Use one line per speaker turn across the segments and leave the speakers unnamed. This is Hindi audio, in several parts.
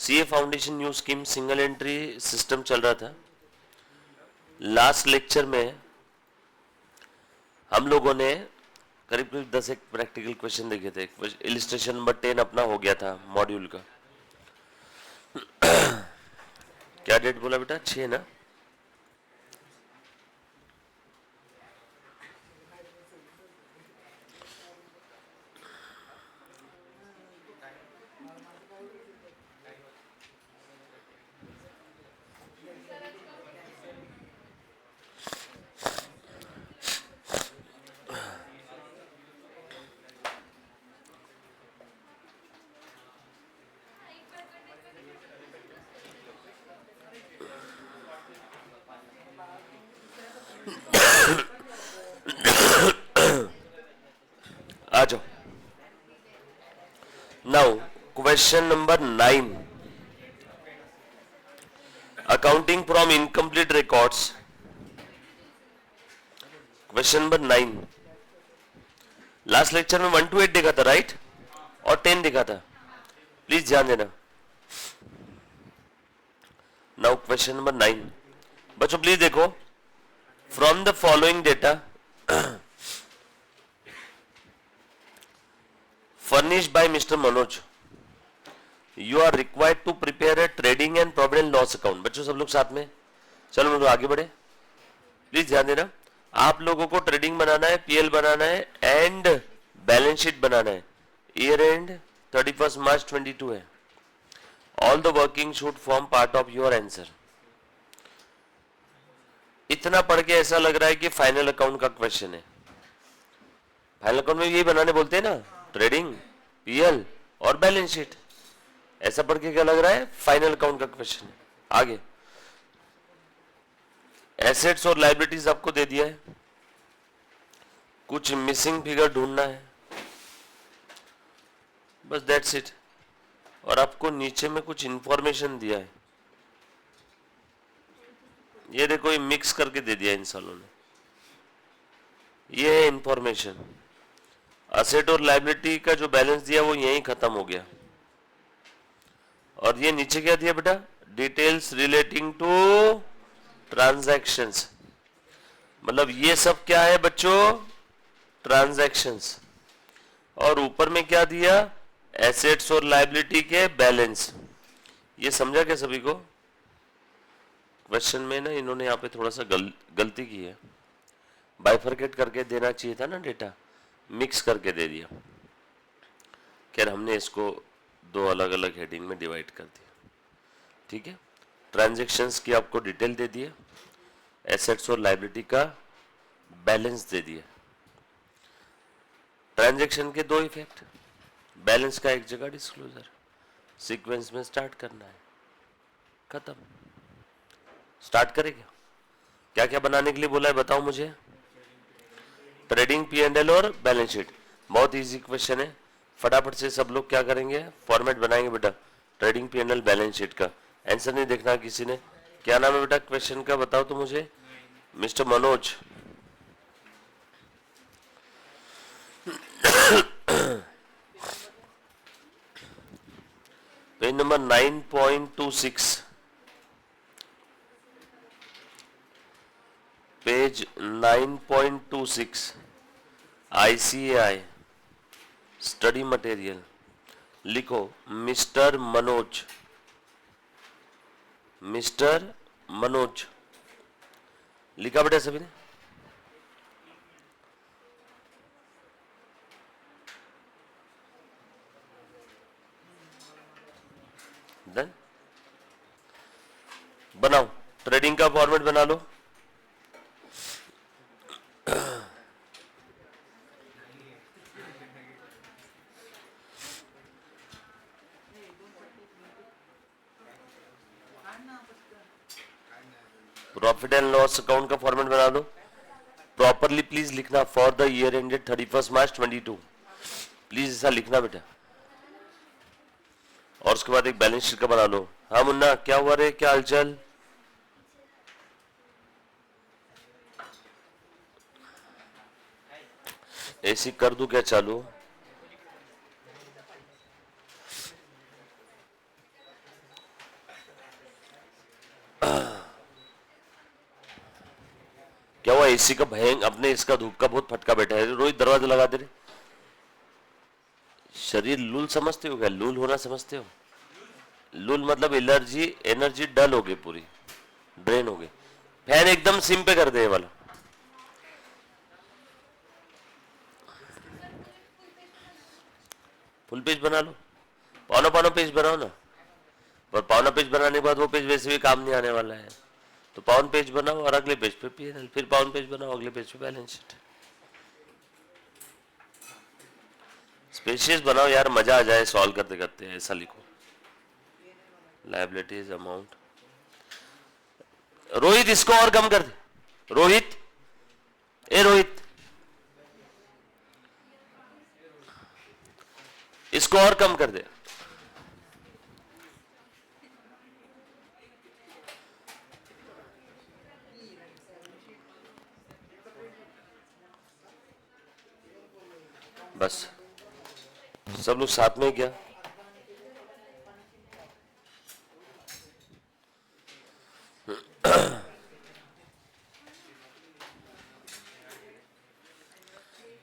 CA foundation new scheme single entry system चल रहा था। लास्ट लेक्चर में हम लोगों ने करीब करीब 10 एक प्रैक्टिकल क्वेश्चन देखे थे। इलिस्ट्रेशन नंबर 10 अपना हो गया था मॉड्यूल का। क्या डेट बोला बेटा? 6 ना? आ जाओ। Now question number 9, accounting from incomplete records. Question number 9 last lecture में 1 to 8 देखा था, राइट? और 10 देखा था। प्लीज ध्यान देना। नाउ क्वेश्चन नंबर 9 बच्चों प्लीज देखो। From the following data furnished by Mr. Manoj, you are required to prepare a trading and profit and loss account। बच्चों सब लोग साथ में चलो लोग आगे बढ़े। प्लीज ध्यान देना। आप लोगों को ट्रेडिंग बनाना है, पीएल बनाना है एंड बैलेंस शीट बनाना है। ईयर एंड 31 मार्च 22 है। All the working should form part of your answer. इतना पढ़ के ऐसा लग रहा है कि फाइनल अकाउंट का क्वेश्चन है। फाइनल अकाउंट में यही बनाने बोलते हैं ना, ट्रेडिंग, पीएल और बैलेंस शीट। ऐसा पढ़ के क्या लग रहा है? फाइनल अकाउंट का क्वेश्चन है। आगे एसेट्स और लायबिलिटीज आपको दे दिया है, कुछ मिसिंग फिगर ढूंढना है, बस दैट्स इट। और आपको नीचे में कुछ इंफॉर्मेशन दिया है, ये देखो, ये मिक्स करके दे दिया इन सालों ने। ये है इंफॉर्मेशन। असेट और लायबिलिटी का जो बैलेंस दिया वो यहीं खत्म हो गया। और ये नीचे क्या दिया बेटा? Details relating to transactions. मतलब ये सब क्या है बच्चों? ट्रांजैक्शंस। और ऊपर में क्या दिया? एसेट्स और लायबिलिटी के बैलेंस। ये समझा क्या सभी को? क्वेश्चन में ना इन्होंने यहाँ पे थोड़ा सा गलती की है। बाइफरकेट करके देना चाहिए था ना डेटा, मिक्स करके दे दिया। खैर हमने इसको दो अलग अलग हेडिंग में डिवाइड कर दिया। ठीक है, ट्रांजैक्शंस की आपको डिटेल दे दिए, एसेट्स और लायबिलिटी का बैलेंस दे दिया। ट्रांजैक्शन के दो इफेक्ट, बैलेंस का एक जगह डिस्क्लोजर, सीक्वेंस में स्टार्ट करना है, खत्म। स्टार्ट करेगा। क्या क्या बनाने के लिए बोला है बताओ मुझे? ट्रेडिंग, पी&एल और बैलेंस शीट। बहुत इजी क्वेश्चन है, फटाफट से सब लोग क्या करेंगे? फॉर्मेट बनाएंगे बेटा, ट्रेडिंग, पी&एल, बैलेंस शीट का। आंसर नहीं देखना किसी ने। क्या नाम है बेटा क्वेश्चन का, बताओ तो मुझे। Mister Manoj. Page number 9.26, page 9.26, ICAI study material. लिखो मिस्टर मनोज, मिस्टर मनोज। लिखा बेटा सभी ने? डन। बनाओ, ट्रेडिंग का फॉर्मेट बना लो। प्रॉफिट एंड लॉस अकाउंट का फॉर्मेट बना दो। प्रॉपरली प्लीज लिखना, for the year ended 31 March 22। Please ऐसा लिखना बेटा। और उसके बाद एक बैलेंस शीट का बना लो। हाँ मुन्ना, क्या हुआ रे, क्या हालचाल? ऐसी कर दूं क्या चालू? एसी का भयंक, अपने इसका धूप का बहुत फटका बैठा है। रोहित दरवाजा लगा दे रहे। शरीर लूल समझते हो क्या? लूल होना समझते हो? लूल मतलब एनर्जी, एनर्जी डल हो गई, पूरी ड्रेन हो गई। फैन एकदम सिम पे कर दे ये वाला। फुल पेज बना लो, पौना पौना पेज बनाओ ना। और पौना पेज बनाने के बाद वो पेज वैसे भी काम नहीं आने वाला है, तो पाउन पेज बनाओ और अगले पेज पे पीएनएल, फिर पाउन पेज बनाओ, अगले पेज पे बैलेंस शीट। स्पेशियस बनाओ यार, मजा आ जाए सॉल्व करते करते। ऐसा लिखो, लायबिलिटीज अमाउंट। रोहित इसको और कम कर दे। रोहित, ए रोहित, इसको और कम कर दे। बस सब लोग साथ में क्या?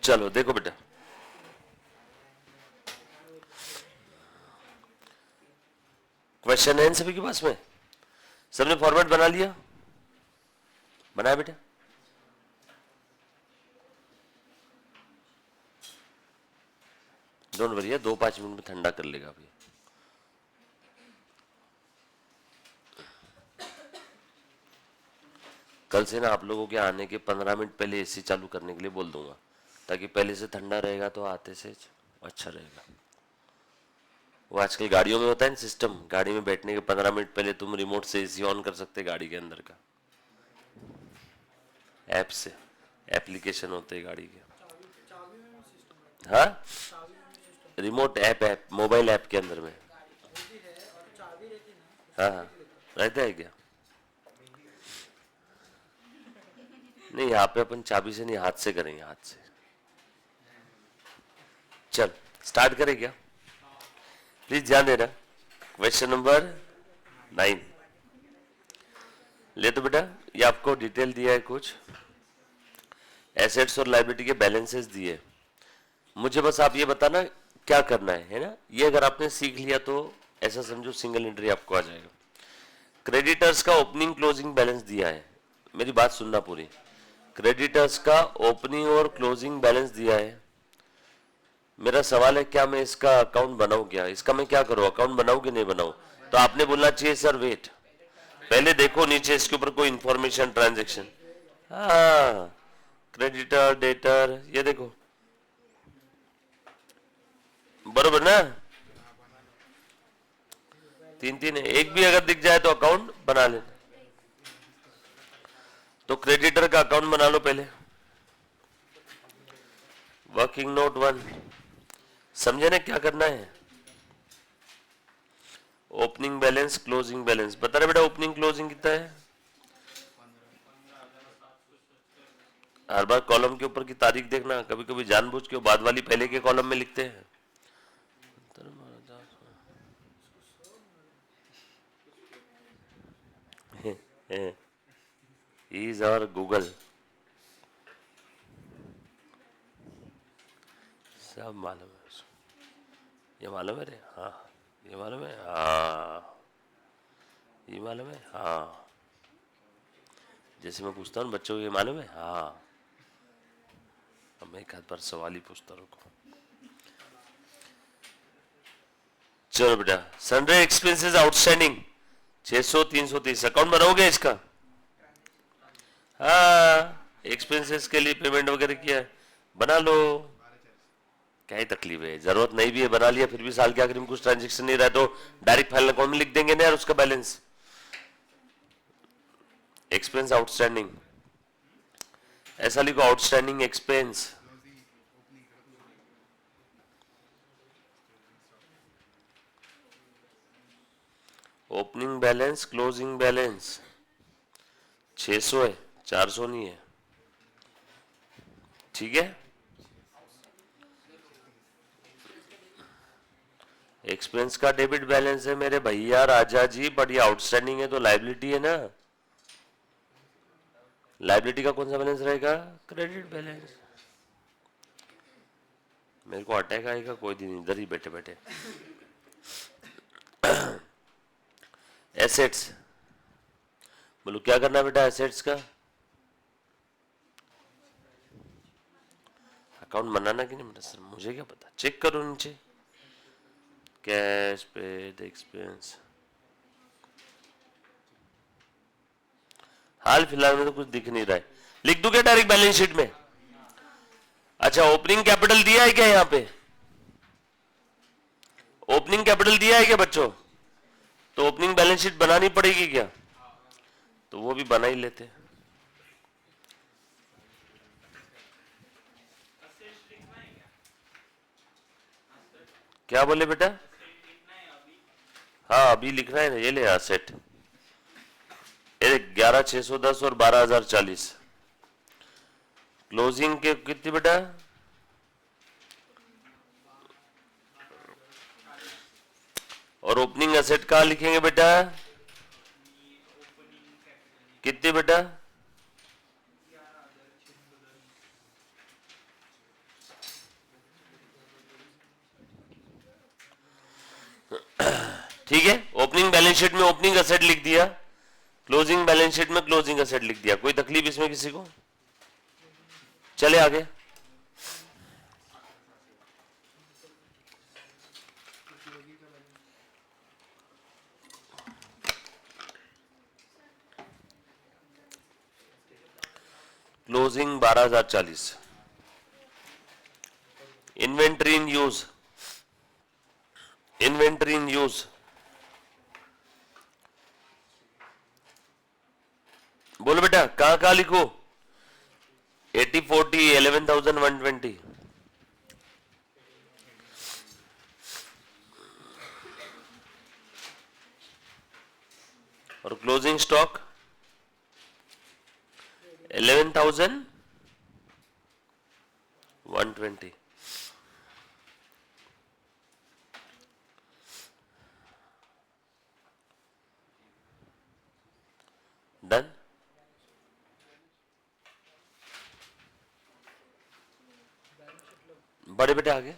चलो देखो बेटा, क्वेश्चन है सभी के पास में? सबने फॉर्मेट बना लिया? बनाया बेटा? डोंट वरी, 2-5 मिनट में ठंडा कर लेगा अभी। कल से ना आप लोगों के आने के 15 मिनट पहले एसी चालू करने के लिए बोल दूंगा, ताकि पहले से ठंडा रहेगा तो आते से अच्छा रहेगा। वो आजकल गाड़ियों में होता है ना सिस्टम, गाड़ी में बैठने के 15 मिनट पहले तुम रिमोट से एसी ऑन कर सकते गाड़ी के अंदर का, ऐप से। एप्लीकेशन होते हैं गाड़ी के। हाँ, रिमोट ऐप मोबाइल ऐप के अंदर में। हाँ हाँ, रहता है क्या? नहीं, यहाँ पे अपन चाबी से नहीं, हाथ से करेंगे, हाथ से। चल स्टार्ट करें क्या? प्लीज ध्यान देना। क्वेश्चन नंबर 9 ले तो बेटा, ये आपको डिटेल दिया है, कुछ एसेट्स और लायबिलिटी के बैलेंसेस दिए। मुझे बस आप ये बताना क्या करना है ना? ये अगर आपने सीख लिया तो ऐसा समझो सिंगल एंट्री आपको आ जाएगा। क्रेडिटर्स का ओपनिंग क्लोजिंग बैलेंस दिया है, मेरी बात सुनना पूरी। क्रेडिटर्स का ओपनिंग और क्लोजिंग बैलेंस दिया है। मेरा सवाल है, क्या मैं इसका अकाउंट बनाऊं? क्या इसका मैं क्या करूं? अकाउंट बनाऊं कि नहीं बनाऊं? तो आपने बोलना चाहिए सर वेट, पहले देखो नीचे इसके ऊपर कोई इंफॉर्मेशन, ट्रांजैक्शन। हाँ, क्रेडिटर, डेटर, ये देखो बरोबर ना? 3-3 है, एक भी अगर दिख जाए तो अकाउंट बना लेना। तो क्रेडिटर का अकाउंट बना लो पहले, वर्किंग नोट 1। समझे ना क्या करना है? ओपनिंग बैलेंस, क्लोजिंग बैलेंस बता रहे बेटा। ओपनिंग क्लोजिंग कितना है? हर बार कॉलम के ऊपर की तारीख देखना, कभी कभी जानबूझ के बाद वाली पहले के कॉलम में लिखते हैं। इज आवर गूगल, सब मालूम है उसको। ये मालूम है रे? हाँ। ये मालूम है? हाँ। ये मालूम है? हाँ। जैसे मैं पूछता हूँ बच्चों को, ये मालूम है? हाँ। अब मैं एक आध बार सवाल ही पूछता रुको। चलो बेटा, सन्ड्री एक्सपेंसेस आउटस्टैंडिंग 600-330 अकाउंट बनाओगे इसका? हाँ, एक्सपेंसेस के लिए पेमेंट वगैरह किया है, बना लो। क्या ही तकलीफ है? जरूरत नहीं भी है, बना लिया, फिर भी साल के आखिर में कुछ ट्रांजेक्शन नहीं रहा तो डायरेक्ट फाइनल अकाउंट में लिख देंगे ना यार उसका बैलेंस। एक्सपेंस आउटस्टैंडिंग, ऐसा लिखो, outstanding expense. Opening balance, closing balance 600 है, 400 नहीं है, ठीक है? एक्सपेंस का डेबिट बैलेंस है मेरे भैया राजा जी, बट ये आउटस्टैंडिंग है तो लायबिलिटी है ना। लाइबिलिटी का कौन सा बैलेंस रहेगा? Credit balance. मेरे को अटैक आएगा कोई दिन इधर ही बैठे बैठे। एसेट्स, बोलो क्या करना है बेटा एसेट्स का? अकाउंट बनाना कि नहीं बनाना सर मुझे क्या पता, चेक करो नीचे। कैश पेड एक्सपेंस, हाल फिलहाल में तो कुछ दिख नहीं रहा है, लिख दूं क्या डायरेक्ट बैलेंस शीट में? अच्छा ओपनिंग कैपिटल दिया है क्या यहाँ पे? ओपनिंग कैपिटल दिया है क्या बच्चों? तो ओपनिंग बैलेंस शीट बनानी पड़ेगी क्या? तो वो भी बना ही लेते। क्या बोले बेटा? हाँ अभी लिखना है ना, ये ले एसेट, ये 11,610 और 12,040। क्लोजिंग के कितनी बेटा? और ओपनिंग एसेट कहाँ लिखेंगे बेटा? कितनी बेटा? ठीक है, ओपनिंग बैलेंस शीट में ओपनिंग एसेट लिख दिया, क्लोजिंग बैलेंस शीट में क्लोजिंग एसेट लिख दिया। कोई तकलीफ इसमें किसी को? चले आगे। Closing 12,040। Inventory in use, inventory in use बोलो बेटा कहां कहां लिखो? 80 40 11,120। और क्लोजिंग स्टॉक 11,120। डन। बड़े बेटे आगे।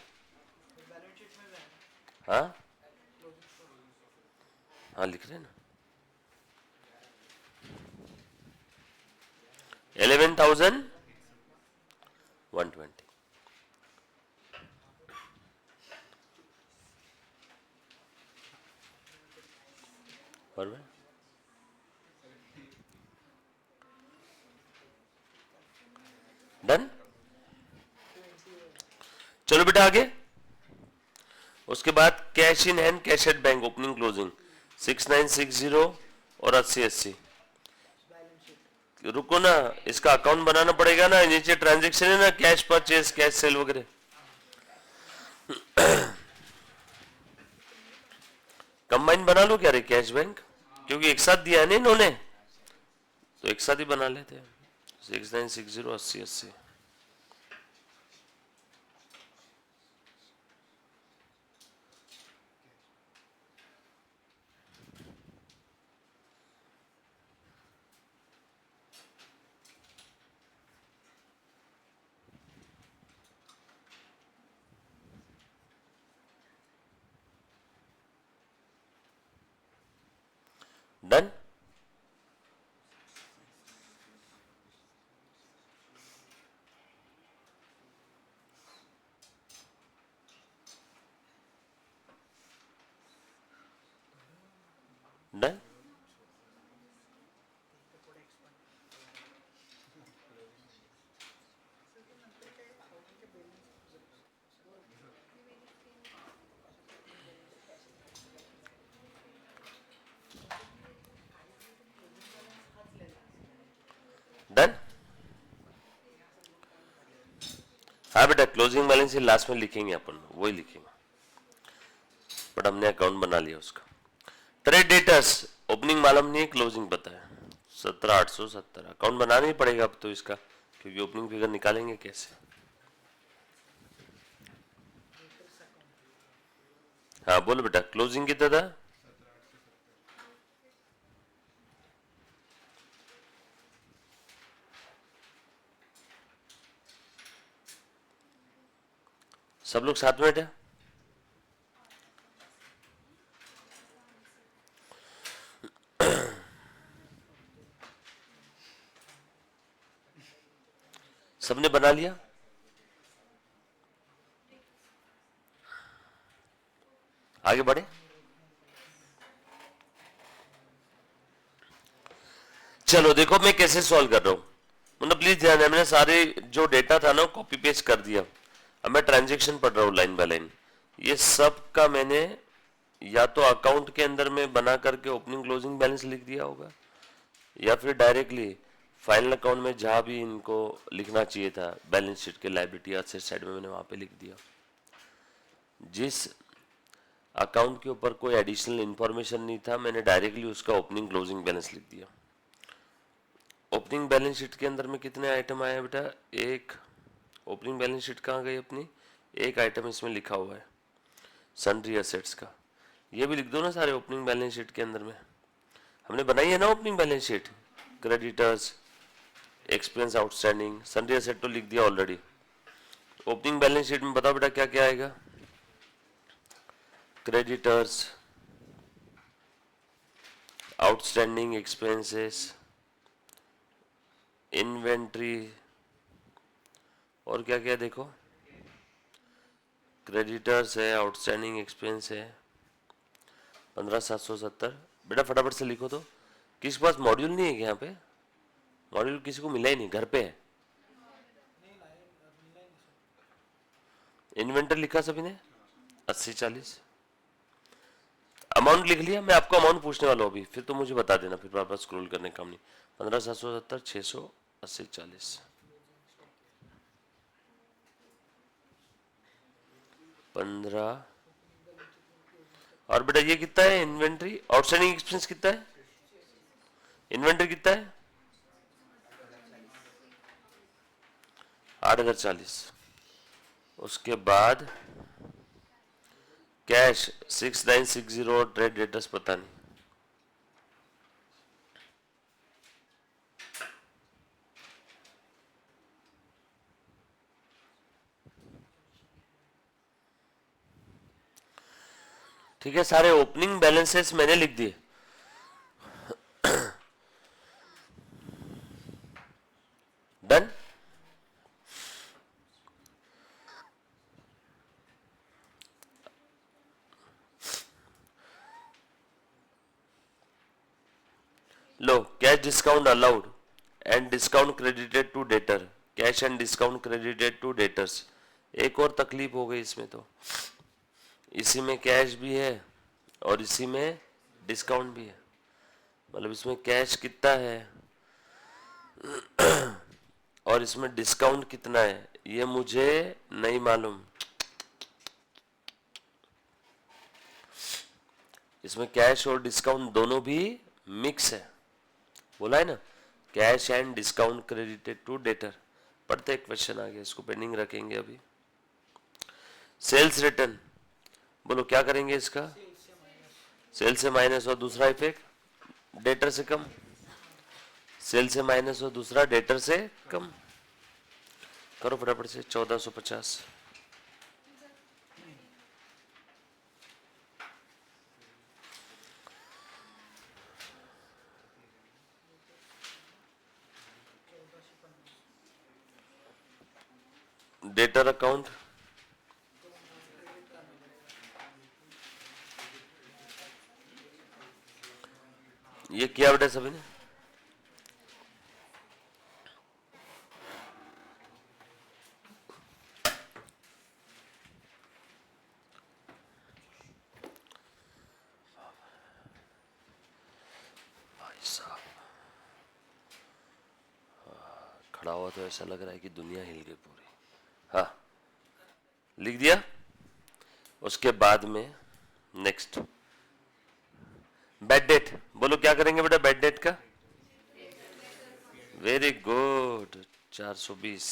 हाँ हाँ लिख रहे ना, 11,120। बराबर। डन। चलो बेटा आगे। उसके बाद cash in hand, cash at bank, opening closing 6960 और 8080। रुको ना, इसका अकाउंट बनाना पड़ेगा ना, नीचे ट्रांजेक्शन है ना, कैश परचेज कैश सेल वगैरह। कंबाइन बना लो क्या रे कैश बैंक, क्योंकि एक साथ दिया है ना इन्होंने, तो एक साथ ही बना लेते हैं। 6960 8080। डन। डन। डन। हाँ बेटा क्लोजिंग बैलेंस लास्ट में लिखेंगे अपन, वही लिखेंगे, बट हमने अकाउंट बना लिया उसका। ट्रेड डेटर्स, ओपनिंग मालूम नहीं है, क्लोजिंग पता है, 17,870। अकाउंट बनाना ही पड़ेगा अब तो इसका, क्योंकि ओपनिंग फिगर निकालेंगे कैसे। हाँ बोलो बेटा क्लोजिंग कितना था? सब लोग साथ में बैठे? सबने बना लिया? आगे बढ़े। चलो देखो मैं कैसे सॉल्व कर रहा हूं, मतलब प्लीज ध्यान है, मैंने सारे जो डेटा था ना कॉपी पेस्ट कर दिया। अब मैं ट्रांजेक्शन पढ़ रहा हूँ लाइन बाय लाइन। ये सब का मैंने या तो अकाउंट के अंदर में बना करके ओपनिंग क्लोजिंग बैलेंस लिख दिया होगा, या फिर डायरेक्टली फाइनल अकाउंट में जहां भी इनको लिखना चाहिए था बैलेंस शीट के लायबिलिटी असेट साइड में मैंने वहां पे लिख दिया। जिस अकाउंट के ऊपर कोई एडिशनल इंफॉर्मेशन नहीं था मैंने डायरेक्टली उसका ओपनिंग क्लोजिंग बैलेंस लिख दिया। ओपनिंग बैलेंस शीट के अंदर में कितने आइटम आए बेटा? एक। ओपनिंग बैलेंस शीट कहाँ गई अपनी? एक आइटम इसमें लिखा हुआ है सन्ड्री असेट्स का, ये भी लिख दो ना सारे ओपनिंग बैलेंस शीट के अंदर में। हमने बनाई है ना opening balance sheet, creditors, expense outstanding, sundry asset तो लिख दिया ऑलरेडी। ओपनिंग बैलेंस शीट में बताओ बेटा क्या क्या आएगा? क्रेडिटर्स, आउटस्टैंडिंग एक्सपेंसेस, इन्वेंट्री, और क्या क्या देखो, क्रेडिटर्स है, आउटस्टैंडिंग एक्सपेंस है, 15,770। बेटा फटाफट से लिखो तो। किसी के पास मॉड्यूल नहीं है क्या यहाँ पे? मॉड्यूल किसी को मिला ही नहीं, घर पे है। इन्वेंटर लिखा सभी ने? 80-40। अमाउंट लिख लिया? मैं आपको अमाउंट पूछने वाला हूँ अभी, फिर तो मुझे बता देना, फिर वापस स्क्रॉल करने का काम नहीं। 15,770, 600, 80-40, 15। और बेटा ये कितना है इन्वेंट्री? आउटस्टैंडिंग एक्सपेंस कितना है? इन्वेंट्री कितना है? 8,040। उसके बाद कैश 6,960 और ट्रेड डेटर्स पता नहीं। ठीक है, सारे ओपनिंग बैलेंसेस मैंने लिख दिए। डन। लो, cash discount allowed and discount credited to debtor, cash and discount credited to debtors. एक और तकलीफ हो गई इसमें, तो इसी में कैश भी है और इसी में डिस्काउंट भी है। मतलब इसमें कैश कितना है और इसमें डिस्काउंट कितना है ये मुझे नहीं मालूम। इसमें कैश और डिस्काउंट दोनों भी मिक्स है, बोला है ना, cash and discount credited to debtor. पढ़ते क्वेश्चन आ गया, इसको पेंडिंग रखेंगे अभी। सेल्स रिटर्न, बोलो क्या करेंगे इसका? सेल से माइनस और दूसरा इफेक्ट डेटर से कम, सेल से माइनस और दूसरा डेटर से कम। करो फटाफट से। 1450। डेटर अकाउंट ये किया बेटा सभी ने? खड़ा हुआ तो ऐसा लग रहा है कि दुनिया हिल गई पूरी। हाँ लिख दिया। उसके बाद में नेक्स्ट बेड डेट, बोलो क्या करेंगे बेटा बेड डेट का? Very good, 420।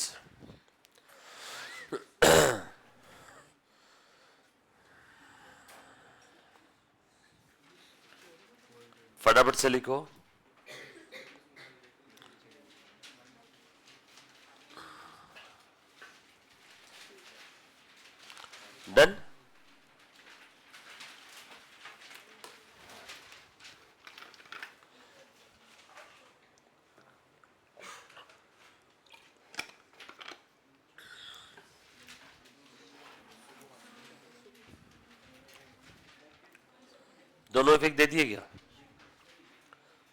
फटाफट से लिखो। दोनों इफेक्ट दे दिए क्या?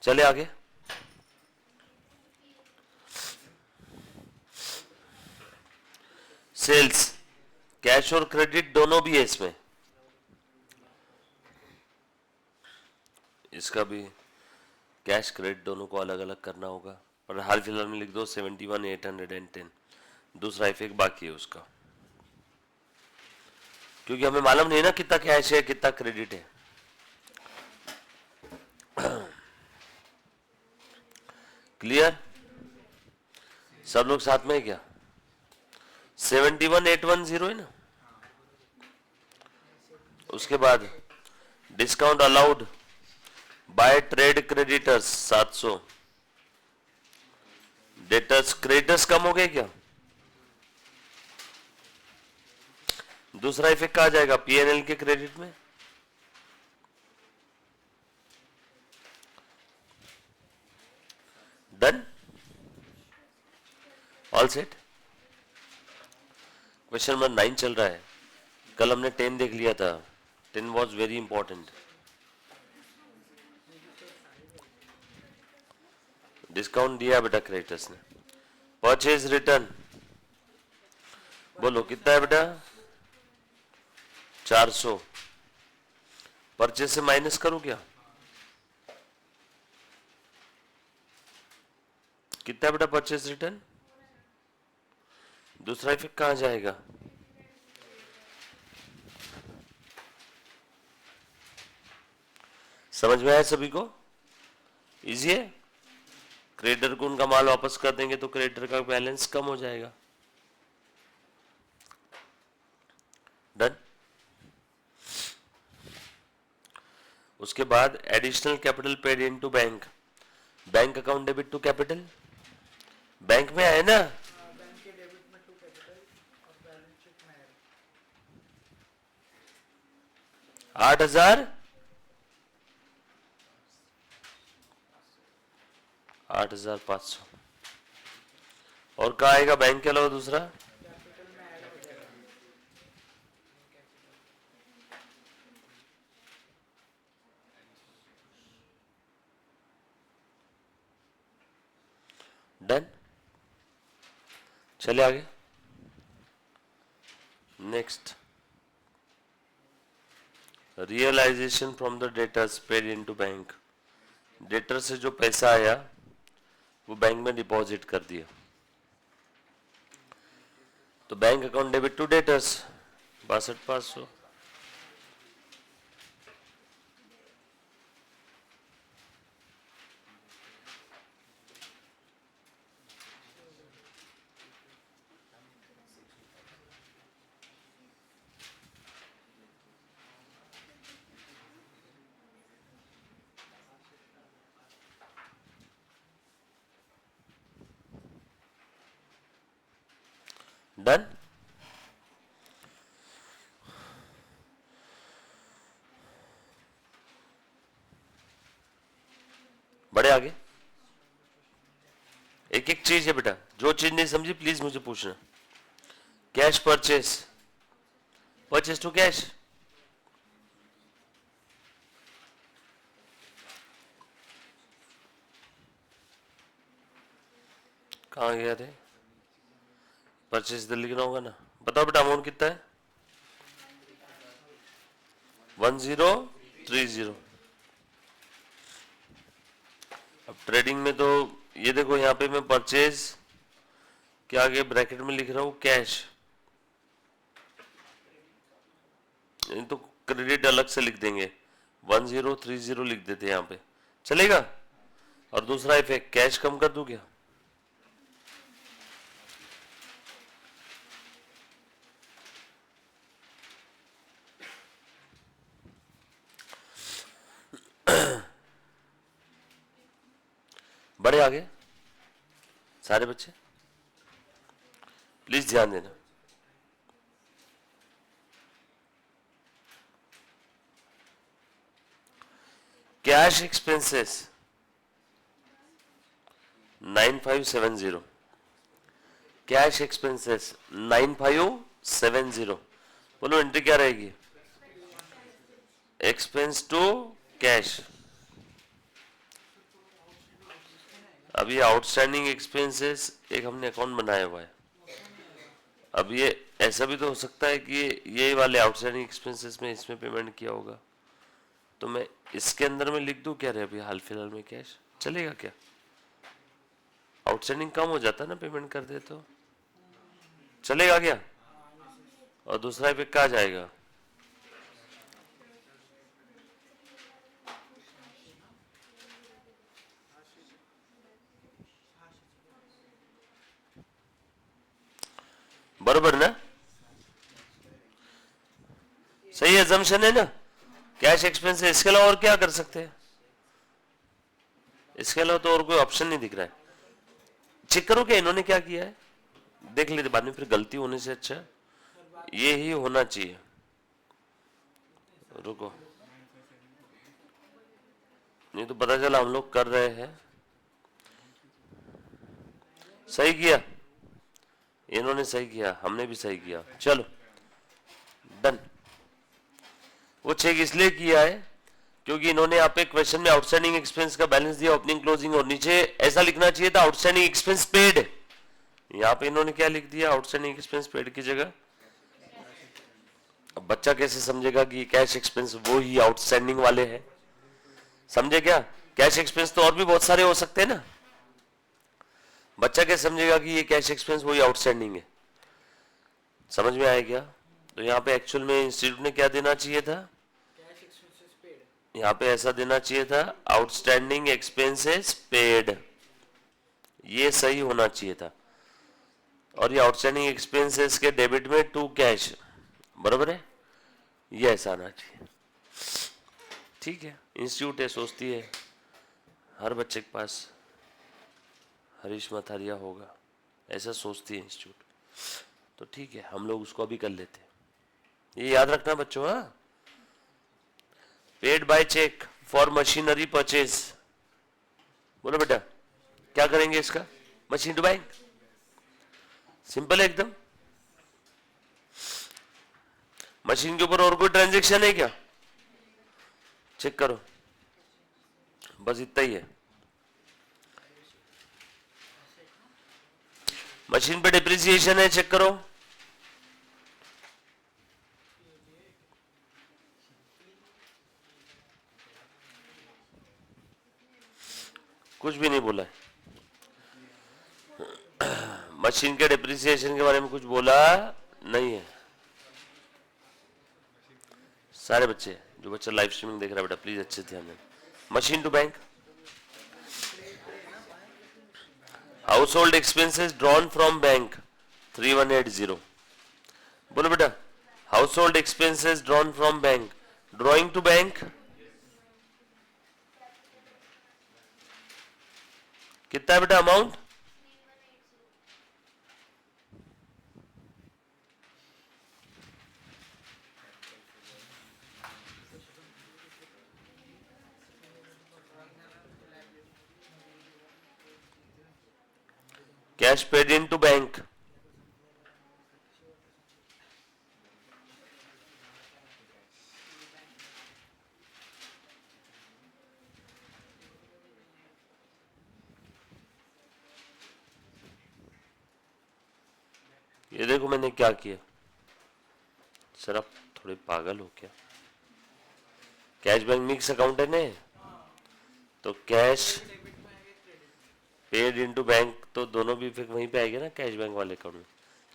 चले आगे। सेल्स, कैश और क्रेडिट दोनों भी है इसमें, इसका भी कैश क्रेडिट दोनों को अलग अलग करना होगा, और हाल फिलहाल में लिख दो 71,810, दूसरा इफेक्ट बाकी है उसका, क्योंकि हमें मालूम नहीं ना कितना कैश है कितना क्रेडिट है। क्लियर? सब लोग साथ में है क्या? 71,810 है ना। उसके बाद discount allowed by trade creditors 700, debtors creditors कम हो गए क्या? दूसरा इफेक्ट कहा जाएगा पीएनएल के क्रेडिट में। Done, all set. Question number 9 चल रहा है, कल हमने 10 देख लिया था, 10 वॉज वेरी इंपॉर्टेंट। डिस्काउंट दिया बेटा क्रेडिटर्स ने। परचेज रिटर्न बोलो कितना है बेटा? 400। परचेज से माइनस करूं क्या? कितना बेटा परचेज रिटर्न? दूसरा इफेक्ट कहां जाएगा? समझ में आया सभी को? इजी है। क्रेडिटर को उनका माल वापस कर देंगे तो क्रेडिटर का बैलेंस कम हो जाएगा। डन। उसके बाद additional capital paid into bank, bank account debit to capital, bank में आए ना,
बैंक के डेबिट में टू कैपिटल और बैलेंस शीट में है
8,000 8,500। और कहा आएगा बैंक के अलावा दूसरा?
कैपिटल में ऐड हो जाएगा।
डन। चले आगे। Next, realisation from the debtors paid into bank, debtor से जो पैसा आया वो बैंक में डिपॉजिट कर दिया, तो bank account debit to debtors 62,500। Done. बड़े आगे। एक एक चीज है बेटा, जो चीज नहीं समझी प्लीज मुझे पूछना। Cash purchase, purchase to cash, कहाँ गया थे? परचेस इधर लिखना होगा ना। बताओ बेटा अमाउंट कितना है? 1030। अब ट्रेडिंग में तो ये देखो, यहाँ पे मैं परचेज के आगे ब्रैकेट में लिख रहा हूँ कैश, तो क्रेडिट अलग से लिख देंगे, 1030 लिख देते हैं यहाँ पे, चलेगा? और दूसरा इफेक्ट कैश कम कर दूं क्या? बड़े आगे सारे बच्चे प्लीज ध्यान देना। कैश एक्सपेंसेस 9570, कैश एक्सपेंसेस 9570, बोलो एंट्री क्या रहेगी? Expense to cash. अब ये आउटस्टैंडिंग एक्सपेंसेस एक हमने अकाउंट बनाया हुआ है। अब ये ऐसा भी तो हो सकता है कि ये वाले आउटस्टैंडिंग एक्सपेंसेस में इसमें पेमेंट किया होगा, तो मैं इसके अंदर में लिख दूं क्या रहे अभी हाल फिलहाल में कैश, चलेगा क्या? आउटस्टैंडिंग कम हो जाता है ना पेमेंट कर दे तो, चलेगा क्या? और दूसरा पे कहाँ जाएगा? बरोबर ना? सही अजम्पशन है ना? कैश एक्सपेंस है, इसके अलावा और क्या कर सकते हैं? इसके अलावा तो और कोई ऑप्शन नहीं दिख रहा है। चेक करो क्या इन्होंने क्या किया है, देख लेते बाद में, फिर गलती होने से अच्छा ये ही होना चाहिए। रुको, नहीं तो पता चला हम लोग कर रहे हैं। सही किया इन्होंने, सही किया, हमने भी सही किया, चलो डन। वो चेक इसलिए किया है क्योंकि इन्होंने यहाँ पे क्वेश्चन में आउटस्टैंडिंग एक्सपेंस का बैलेंस दिया ओपनिंग क्लोजिंग, और नीचे ऐसा लिखना चाहिए था आउटस्टैंडिंग एक्सपेंस पेड। यहाँ पे इन्होंने क्या लिख दिया, आउटस्टैंडिंग एक्सपेंस पेड की जगह। अब बच्चा कैसे समझेगा कि कैश एक्सपेंस वो ही आउटस्टैंडिंग वाले हैं? समझे क्या? कैश एक्सपेंस तो और भी बहुत सारे हो सकते हैं ना। बच्चा कैसे समझेगा कि ये कैश एक्सपेंस वही आउटस्टैंडिंग है? समझ में आया क्या? तो यहाँ पे एक्चुअल में इंस्टीट्यूट ने क्या देना चाहिए था, यहाँ पे ऐसा देना चाहिए था आउटस्टैंडिंग एक्सपेंसेस पेड, ये सही होना चाहिए था। और ये आउटस्टैंडिंग एक्सपेंसेस के डेबिट में टू कैश, बराबर है, ये ऐसा आना चाहिए। ठीक है, इंस्टीट्यूट है, सोचती है हर बच्चे के पास हरीश मथारिया होगा, ऐसा सोचती है इंस्टीट्यूट। तो ठीक है, हम लोग उसको अभी कर लेते हैं। ये याद रखना बच्चों। हाँ, paid by cheque for machinery purchase, बोलो बेटा क्या करेंगे इसका? मशीन टू बैंक, सिंपल है एकदम। मशीन के ऊपर और कोई ट्रांजैक्शन है क्या? चेक करो, बस इतना ही है। मशीन पे डिप्रिसिएशन है, चेक करो। कुछ भी नहीं बोला है, मशीन के डिप्रिसिएशन के बारे में कुछ बोला नहीं है। सारे बच्चे, जो बच्चा लाइव स्ट्रीमिंग देख रहा है बेटा प्लीज अच्छे ध्यान दें। Machine to bank, household expenses drawn from bank 3180, बोलो बेटा household expenses drawn from bank, drawing to bank कितना है बेटा amount? Cash paid in to bank, ये देखो मैंने क्या किया सर, आप थोड़े पागल हो क्या? कैश बैंक मिक्स अकाउंट है ना, तो कैश पेड इनटू बैंक तो दोनों भी फिर वहीं पे आएगा ना कैश बैंक वाले अकाउंट में,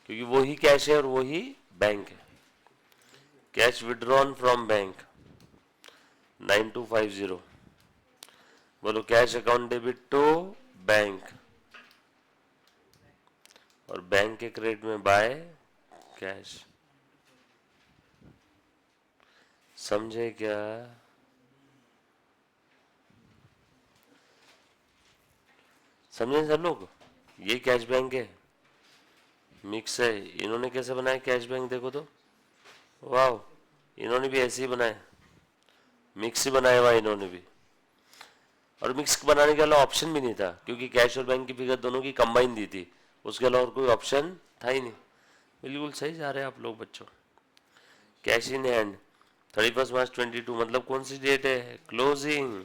क्योंकि वो ही कैश है और वो ही बैंक है। कैश विड्रॉन फ्रॉम बैंक 9250, बोलो cash account debit to bank, और बैंक के क्रेडिट में बाय कैश। समझे क्या? समझे सब लोग? ये कैश बैंक है, मिक्स है। इन्होंने कैसे बनाया कैश बैंक देखो तो, वाह, इन्होंने भी ऐसे ही बनाया, मिक्स ही बनाया हुआ इन्होंने भी। और मिक्स बनाने के अलावा ऑप्शन भी नहीं था, क्योंकि कैश और बैंक की फिगर दोनों की कंबाइन दी थी, उसके अलावा और कोई ऑप्शन था ही नहीं। बिल्कुल सही जा रहे हैं आप लोग बच्चों। कैश इन हैंड 31 मार्च 22 मतलब कौन सी डेट है? क्लोजिंग।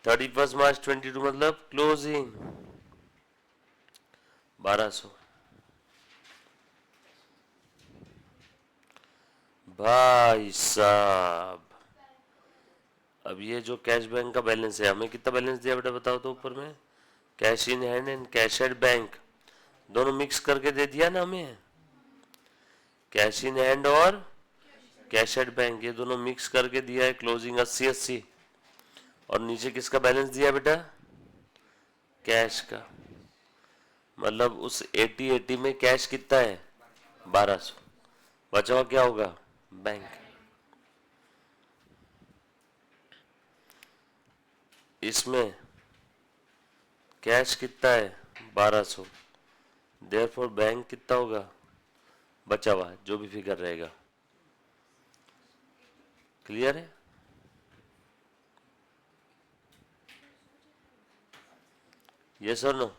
31 मार्च 22 मतलब क्लोजिंग 1200। भाई साहब, अब ये जो कैश बैंक का बैलेंस है, हमें कितना बैलेंस दिया बेटा बताओ तो ऊपर में? Cash in hand and cash at bank दोनों मिक्स करके दे दिया ना हमें। कैश इन हैंड और कैश एट बैंक ये दोनों मिक्स करके दिया है। क्लोजिंग 80-80 और नीचे किसका बैलेंस दिया बेटा? कैश का। मतलब उस 80-80 में कैश कितना है? 1200। बचा हुआ क्या होगा? बैंक। इसमें कैश कितना है? 1200। देयरफॉर बैंक कितना होगा? बचा हुआ जो भी फिगर रहेगा। क्लियर है? यस और नो?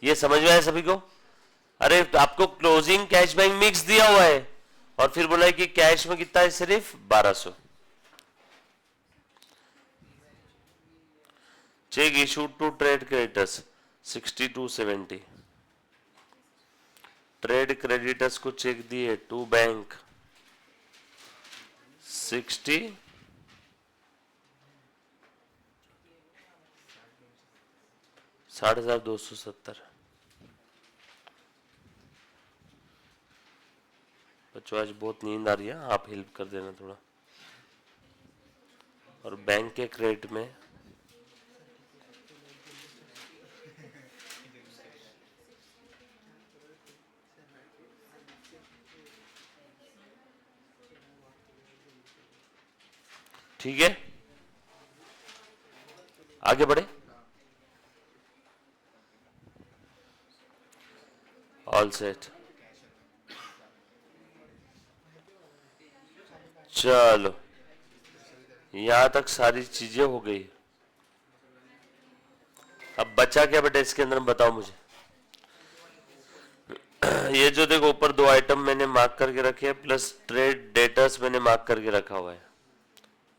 ये समझ में आया सभी को? अरे आपको क्लोजिंग कैश बैंक मिक्स दिया हुआ है और फिर बोला है कि कैश में कितना है? सिर्फ 1200। Cheque issued to trade creditors 6270। Trade creditors को चेक दिए टू बैंक 60 6270। बच्चों आज बहुत नींद आ रही है, आप हेल्प कर देना थोड़ा। और बैंक के क्रेडिट में ठीक है, आगे बढ़े। All set. चलो यहां तक सारी चीजें हो गई। अब बचा क्या बेटा इसके अंदर बताओ मुझे? ये जो देखो ऊपर दो आइटम मैंने मार्क करके रखे हैं प्लस ट्रेड डेटर्स मैंने मार्क करके रखा हुआ है।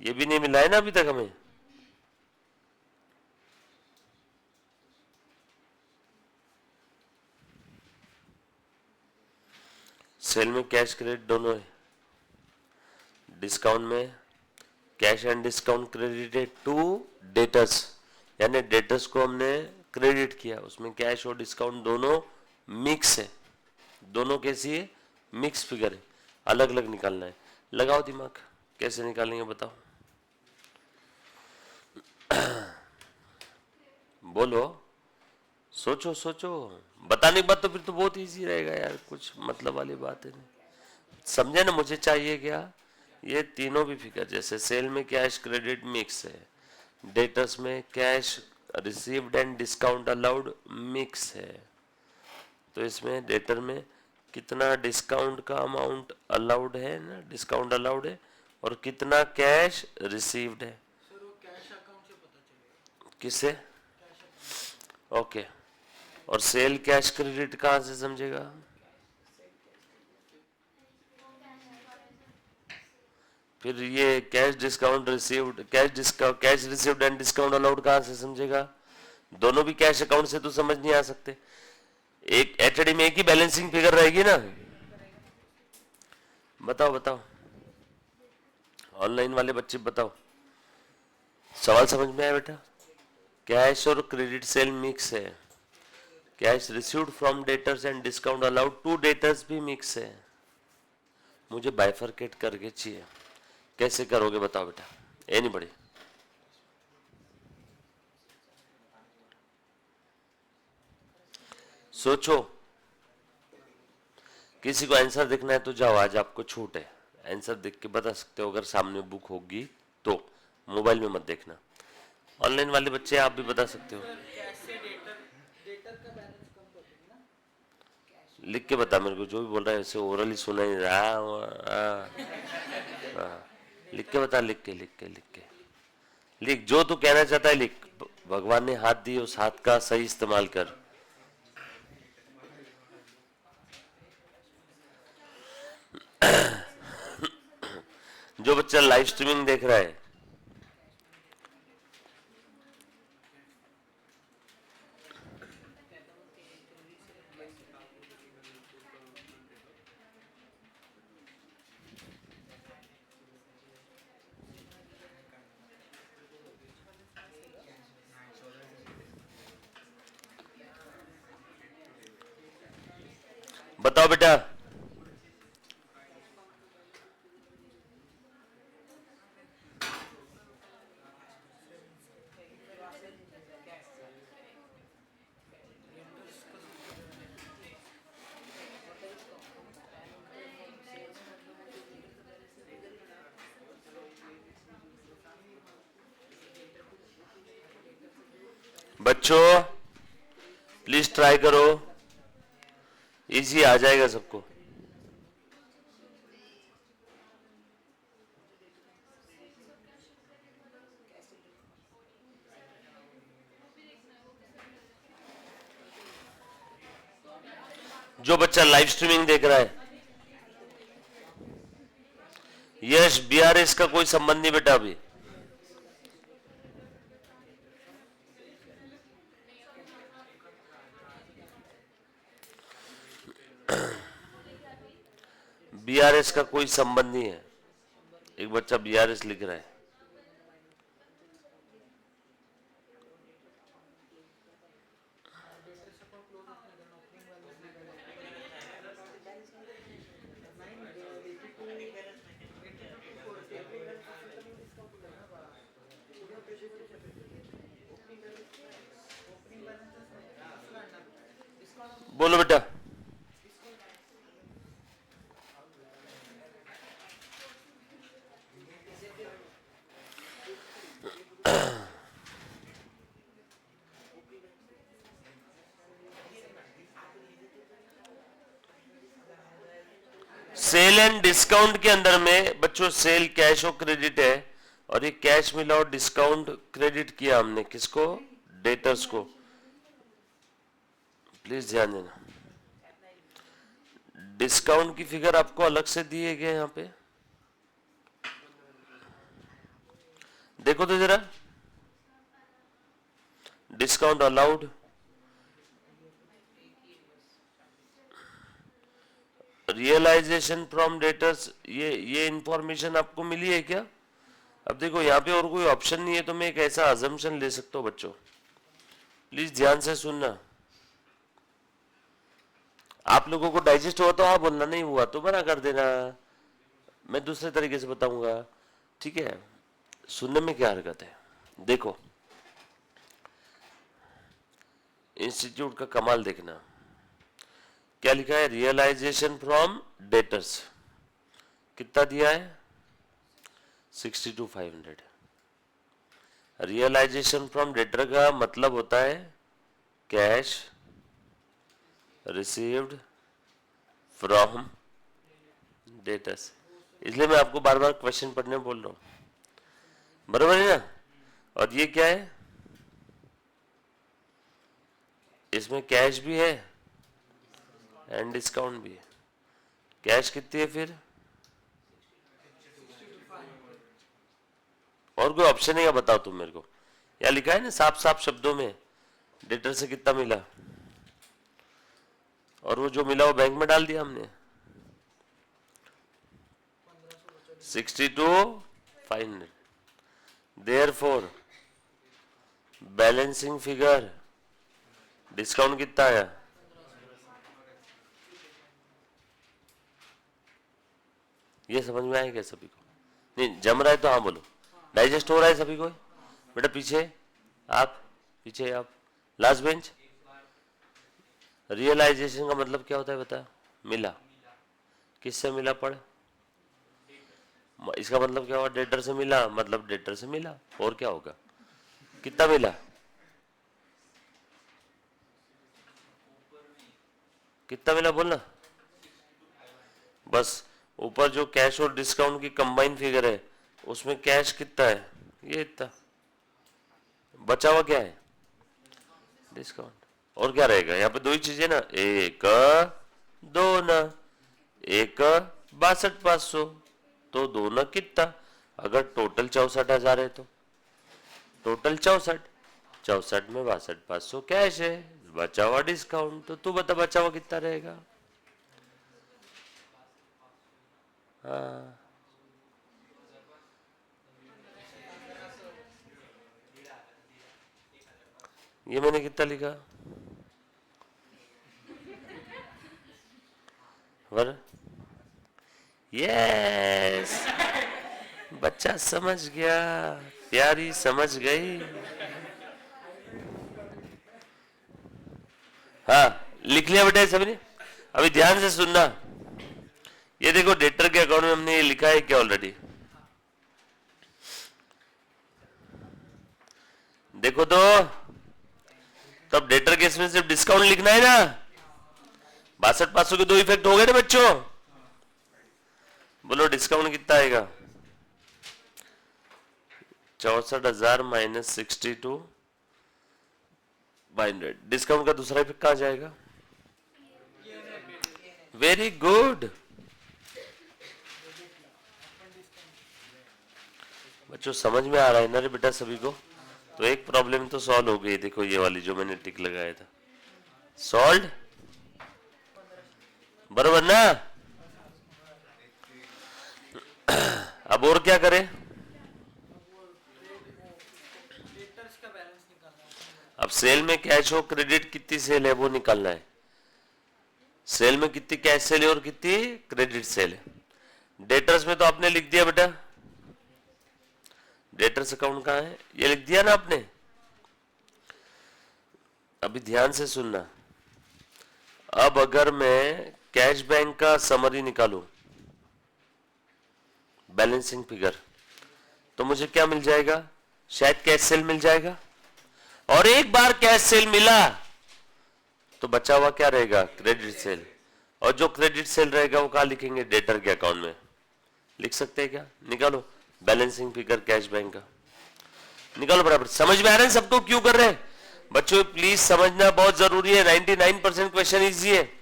ये भी नहीं मिला है ना अभी तक हमें। सेल में कैश क्रेडिट दोनों है। डिस्काउंट में cash and discount credited to debtors, यानी डेटर्स को हमने क्रेडिट किया, उसमें कैश और डिस्काउंट दोनों मिक्स है। दोनों कैसी है? मिक्स फिगर है, अलग अलग निकालना है। लगाओ दिमाग, कैसे निकालेंगे बताओ? बोलो, सोचो सोचो। बताने के बाद तो फिर तो बहुत इजी रहेगा यार, कुछ मतलब वाली बात है नहीं। समझे ना मुझे चाहिए क्या? ये तीनों भी फिगर, जैसे सेल में कैश क्रेडिट मिक्स है, डेटर्स में cash received and discount allowed mix है, तो इसमें डेटर में कितना डिस्काउंट का अमाउंट अलाउड है ना, डिस्काउंट अलाउड है, और कितना कैश रिसीव्ड है।
सर वो कैश अकाउंट से पता चलेगा।
किससे?
Cash account.
ओके। और सेल कैश क्रेडिट कहाँ से समझेगा? फिर ये cash discount received, cash received and discount allowed कहाँ से समझेगा? दोनों भी कैश अकाउंट से तो समझ नहीं आ सकते। एक एचडी में एक ही बैलेंसिंग फिगर रहेगी ना। बताओ बताओ, ऑनलाइन वाले बच्चे बताओ, सवाल समझ में आया बेटा? कैश और क्रेडिट सेल मिक्स है, cash received from debtors and discount allowed to debtors भी मिक्स है। मुझे बाइफरकेट करके चाहिए, कैसे करोगे बताओ बेटा? नहीं बड़ी सोचो। किसी को आंसर देखना है तो जाओ, आज आपको छूट है, आंसर देख के बता सकते हो अगर सामने बुक होगी तो। मोबाइल में मत देखना। ऑनलाइन वाले बच्चे आप भी बता सकते हो।
कैसे डेटर का बैलेंस कम कर देंगे ना।
लिख के बता मेरे को, जो भी बोल रहा है ऐसे ओरली सुना ही रहा। लिख के बता, लिख के लिख के लिख के। लिख, जो तू कहना चाहता है लिख। भगवान ने हाथ दिए, उस हाथ का सही इस्तेमाल कर। जो बच्चा लाइव स्ट्रीमिंग देख रहा है, बताओ बेटा। बच्चों प्लीज ट्राई करो, इजी आ जाएगा सबको। जो बच्चा लाइव स्ट्रीमिंग देख रहा है, यश बीआरएस का कोई संबंध नहीं बेटा अभी। बीआरएस का कोई संबंध नहीं है। एक बच्चा बीआरएस लिख रहा है। बोलो बेटा। सेल एंड डिस्काउंट के अंदर में बच्चों सेल कैश और क्रेडिट है, और ये कैश मिला और डिस्काउंट क्रेडिट किया हमने, किसको? डेटर्स को। प्लीज ध्यान देना, डिस्काउंट की फिगर आपको अलग से दिए गए यहां पे, देखो तो जरा। Discount allowed, realisation from debtors, ये इंफॉर्मेशन आपको मिली है क्या? अब देखो यहाँ पे और कोई ऑप्शन नहीं है, तो मैं एक ऐसा अजम्पशन ले सकता हूँ बच्चों, प्लीज ध्यान से सुनना। आप लोगों को डाइजेस्ट हुआ तो आप बोलना, नहीं हुआ तो मना कर देना, मैं दूसरे तरीके से बताऊंगा, ठीक है? सुनने में क्या हरकत है? देखो इंस्टीट्यूट का कमाल देखना, क्या लिखा है? रियलाइजेशन फ्रॉम डेटर्स कितना दिया है? 62,500। रियलाइजेशन फ्रॉम डेटर का मतलब होता है कैश रिसीव्ड फ्रॉम डेटर्स, इसलिए मैं आपको बार बार क्वेश्चन पढ़ने बोल रहा हूं, बराबर है ना? और ये क्या है? इसमें कैश भी है एंड डिस्काउंट भी है। कैश कितनी है फिर? और कोई ऑप्शन है या बताओ तुम मेरे को। या लिखा है ना साफ साफ शब्दों में, डेटर से कितना मिला, और वो जो मिला वो बैंक में डाल दिया हमने, 62,500। देयरफॉर बैलेंसिंग फिगर, डिस्काउंट कितना आया? ये समझ में आया क्या सभी को? नहीं जम रहा है तो हाँ बोलो। डाइजेस्ट हो रहा है सभी को? बेटा पीछे आप, पीछे आप, लास्ट बेंच। रियलाइजेशन का मतलब क्या होता है बता? मिला। किससे मिला? पढ़। इसका मतलब क्या हुआ? डेटर से मिला, मतलब डेटर से मिला, और क्या होगा? कितना मिला? कितना मिला बोलना बस। ऊपर जो कैश और डिस्काउंट की कंबाइन फिगर है उसमें कैश कितना है? ये इतना, बचा हुआ क्या है? डिस्काउंट। और क्या रहेगा यहाँ पे? दो ही चीजें ना, एक दो ना, एक 62,500, तो दो ना कितना? अगर टोटल 64,000 है तो टोटल 64, 64 में 62,500 कैश है, बचा हुआ डिस्काउंट। तो तू बता बचा हुआ कितना रहेगा? हाँ, ये मैंने कितना लिखा? वर यस, बच्चा समझ गया, प्यारी समझ गई। हाँ, लिख लिया बेटा सभी ने? अभी ध्यान से सुनना। ये देखो डेटर के अकाउंट में हमने ये लिखा है क्या ऑलरेडी? देखो तो, तब डेटर केस में सिर्फ डिस्काउंट लिखना है ना। 62,500 के दो इफेक्ट हो गए ना बच्चों? बोलो डिस्काउंट कितना आएगा? 64,000 माइनस 62,500। डिस्काउंट का दूसरा इफेक्ट कहां जाएगा? वेरी गुड बच्चों, समझ में आ रहा है ना रे बेटा सभी को? तो एक प्रॉब्लम तो सॉल्व हो गई। देखो ये वाली जो मैंने टिक लगाया था, सॉल्व, बराबर ना? अब और क्या करें? अब सेल में कैश हो क्रेडिट, कितनी सेल है वो निकालना है। सेल में कितनी कैश सेल है और कितनी क्रेडिट सेल है। डेटर्स में तो आपने लिख दिया बेटा, डेटर्स अकाउंट कहां है? ये लिख दिया ना आपने। अभी ध्यान से सुनना। अब अगर मैं कैश बैंक का समरी निकालूं, बैलेंसिंग फिगर, तो मुझे क्या मिल जाएगा? शायद कैश सेल मिल जाएगा। और एक बार कैश सेल मिला तो बचा हुआ क्या रहेगा? Credit sale. और जो क्रेडिट सेल रहेगा वो कहां लिखेंगे? डेटर के अकाउंट में। लिख सकते हैं क्या? निकालो बैलेंसिंग फिगर कैश बैंक का, निकालो बराबर। समझ में आ रहा है सबको क्यों कर रहे हैं? बच्चों प्लीज समझना बहुत जरूरी है। 99% क्वेश्चन इजी है।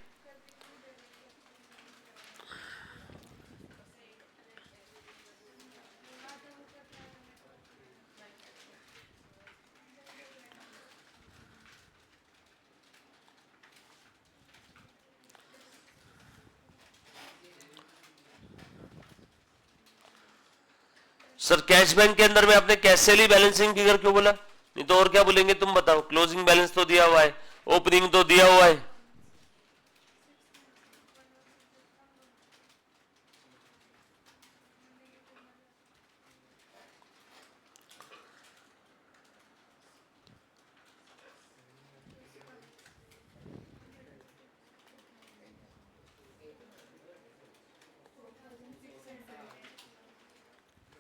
सर कैश बैंक के अंदर में आपने कैश सेल ही बैलेंसिंग फिगर क्यों बोला? नहीं तो और क्या बोलेंगे तुम बताओ? क्लोजिंग बैलेंस तो दिया हुआ है, ओपनिंग तो दिया हुआ है।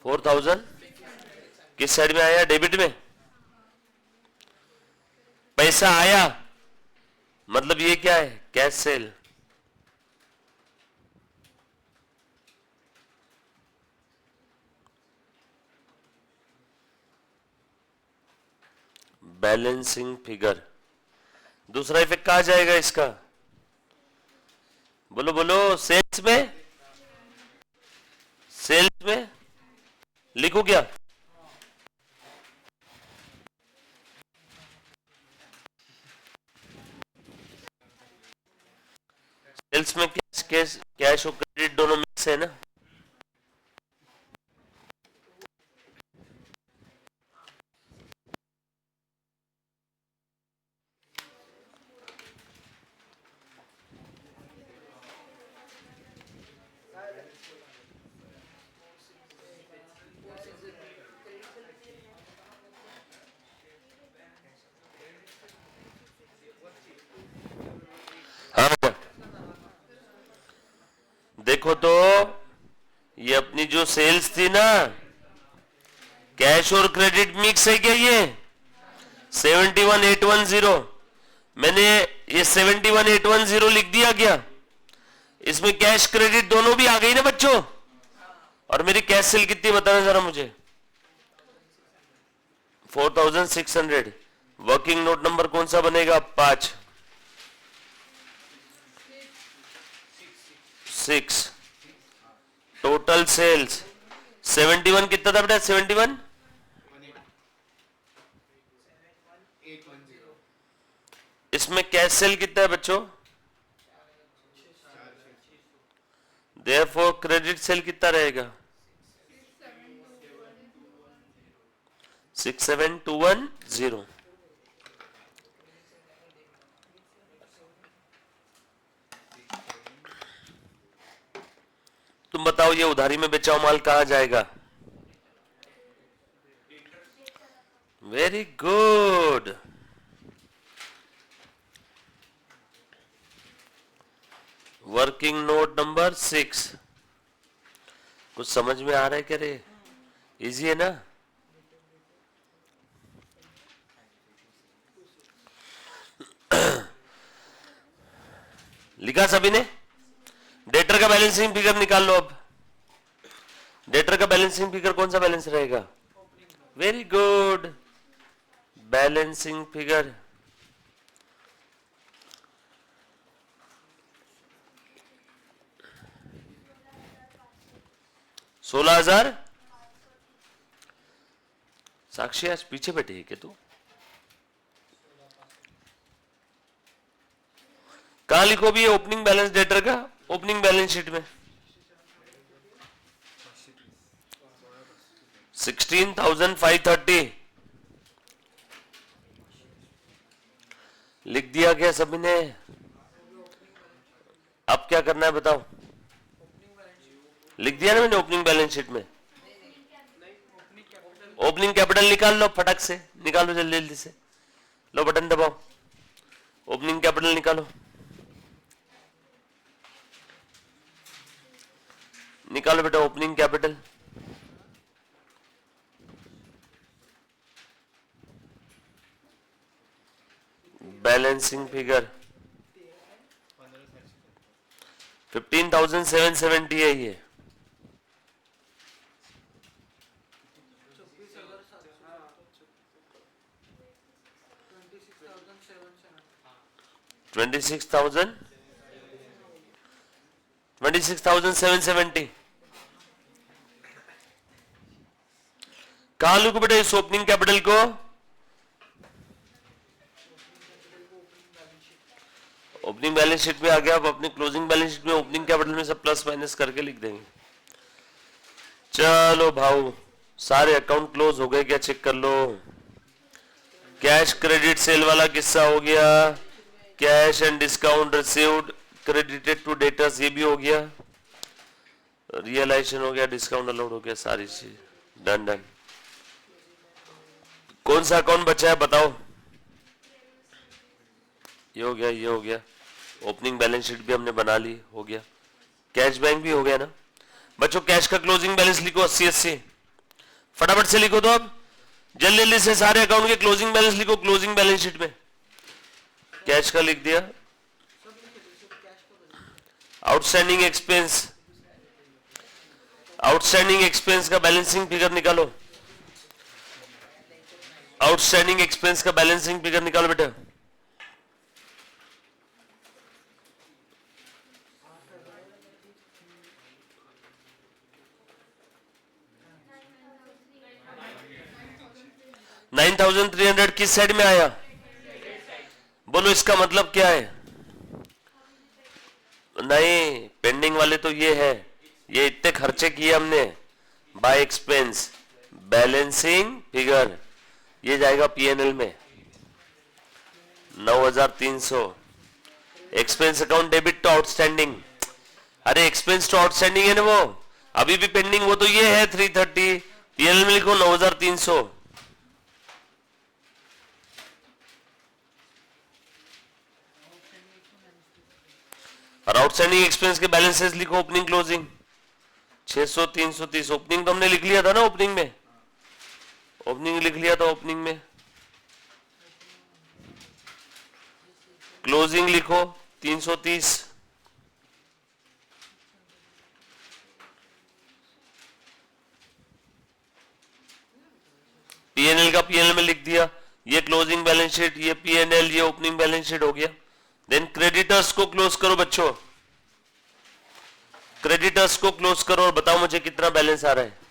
$4,000 किस साइड में आया? डेबिट में पैसा आया, मतलब ये क्या है? Cash cell. Balancing figure. दूसरा इफेक्ट कहा जाएगा इसका? बोलो बोलो। सेल्स में, सेल्स में लिखो क्या? सेल्स में कैश कैश कैश और क्रेडिट दोनों मिक्स है ना। हाँ बेटा, देखो तो ये अपनी जो सेल्स थी ना, कैश और क्रेडिट मिक्स है क्या? ये 71,810, मैंने ये 71,810 लिख दिया क्या? इसमें कैश क्रेडिट दोनों भी आ गई ना बच्चों? और मेरी कैश सेल कितनी बताना जरा मुझे? 4600। वर्किंग नोट नंबर कौन सा बनेगा? 5 6। टोटल सेल्स 71 कितना था बेटा? 71 इसमें कैश सेल कितना है बच्चों? देयरफॉर क्रेडिट सेल कितना रहेगा? 67210। तुम बताओ ये उधारी में बेचा हुआ माल कहां जाएगा? Very good. Working note number 6। कुछ समझ में आ रहा है क्या रे? इजी है ना? लिखा सभी ने? डेटर का बैलेंसिंग फिगर निकाल लो। अब डेटर का बैलेंसिंग फिगर कौन सा बैलेंस रहेगा? Very good. Balancing figure $16,000। साक्षी आज पीछे बैठी है क्या तू? कहां लिखो भी ये ओपनिंग बैलेंस डेटर का? ओपनिंग बैलेंस शीट में 16,530 लिख दिया क्या सभी ने? अब क्या करना है बताओ? लिख दिया ना मैंने ओपनिंग बैलेंस शीट में। ओपनिंग कैपिटल निकाल लो, फटक से निकालो, जल्दी जल्दी से। लो बटन दबाओ, ओपनिंग कैपिटल निकालो। निकालो बेटा ओपनिंग कैपिटल। बैलेंसिंग फिगर 15,770 है ये। $26,770। कहां लिखो बेटा इस ओपनिंग कैपिटल को? ओपनिंग बैलेंस शीट में आ गया। अब अपने क्लोजिंग बैलेंस शीट में ओपनिंग कैपिटल में सब प्लस माइनस करके लिख देंगे। चलो भाऊ, सारे अकाउंट क्लोज हो गए क्या? चेक कर लो। कैश क्रेडिट सेल वाला किस्सा हो गया। Cash and discount received credited to debtors ये भी हो गया। रियलाइजेशन हो गया, डिस्काउंट अलाउड हो गया, सारी चीज डन डन। कौन सा अकाउंट बचा है बताओ? ये हो गया, ये हो गया। ओपनिंग बैलेंस शीट भी हमने बना ली, हो गया। कैश बैंक भी हो गया ना बच्चों? कैश का क्लोजिंग बैलेंस लिखो 80 फटाफट से लिखो। तो अब जल्दी जल्दी से सारे अकाउंट के क्लोजिंग बैलेंस लिखो क्लोजिंग बैलेंस शीट में। कैश का लिख दिया। आउटस्टैंडिंग एक्सपेंस, आउटस्टैंडिंग एक्सपेंस का बैलेंसिंग फिगर निकालो। आउटस्टैंडिंग एक्सपेंस का बैलेंसिंग फिगर निकालो बेटा। $9,300 किस साइड में आया? बोलो इसका मतलब क्या है? नहीं, पेंडिंग वाले तो ये है, ये इतने खर्चे किए हमने। बाय एक्सपेंस बैलेंसिंग फिगर ये जाएगा पीएनएल में 9,300। Expense account debit to outstanding. अरे एक्सपेंस टू आउटस्टैंडिंग है ना वो, अभी भी पेंडिंग, वो तो ये है 330। पीएनएल में लिखो 9,300। और आउटस्टैंडिंग एक्सपेंस के बैलेंसेस लिखो ओपनिंग क्लोजिंग 600 330। ओपनिंग तो हमने लिख लिया था ना, ओपनिंग में ओपनिंग लिख लिया था ओपनिंग में। क्लोजिंग लिखो 330। पीएनएल का पीएनएल में लिख दिया, ये क्लोजिंग बैलेंस शीट, ये पीएनएल, ये ओपनिंग बैलेंस शीट हो गया। देन क्रेडिटर्स को क्लोज करो बच्चों, क्रेडिटर्स को क्लोज करो और बताओ मुझे कितना बैलेंस आ रहा है।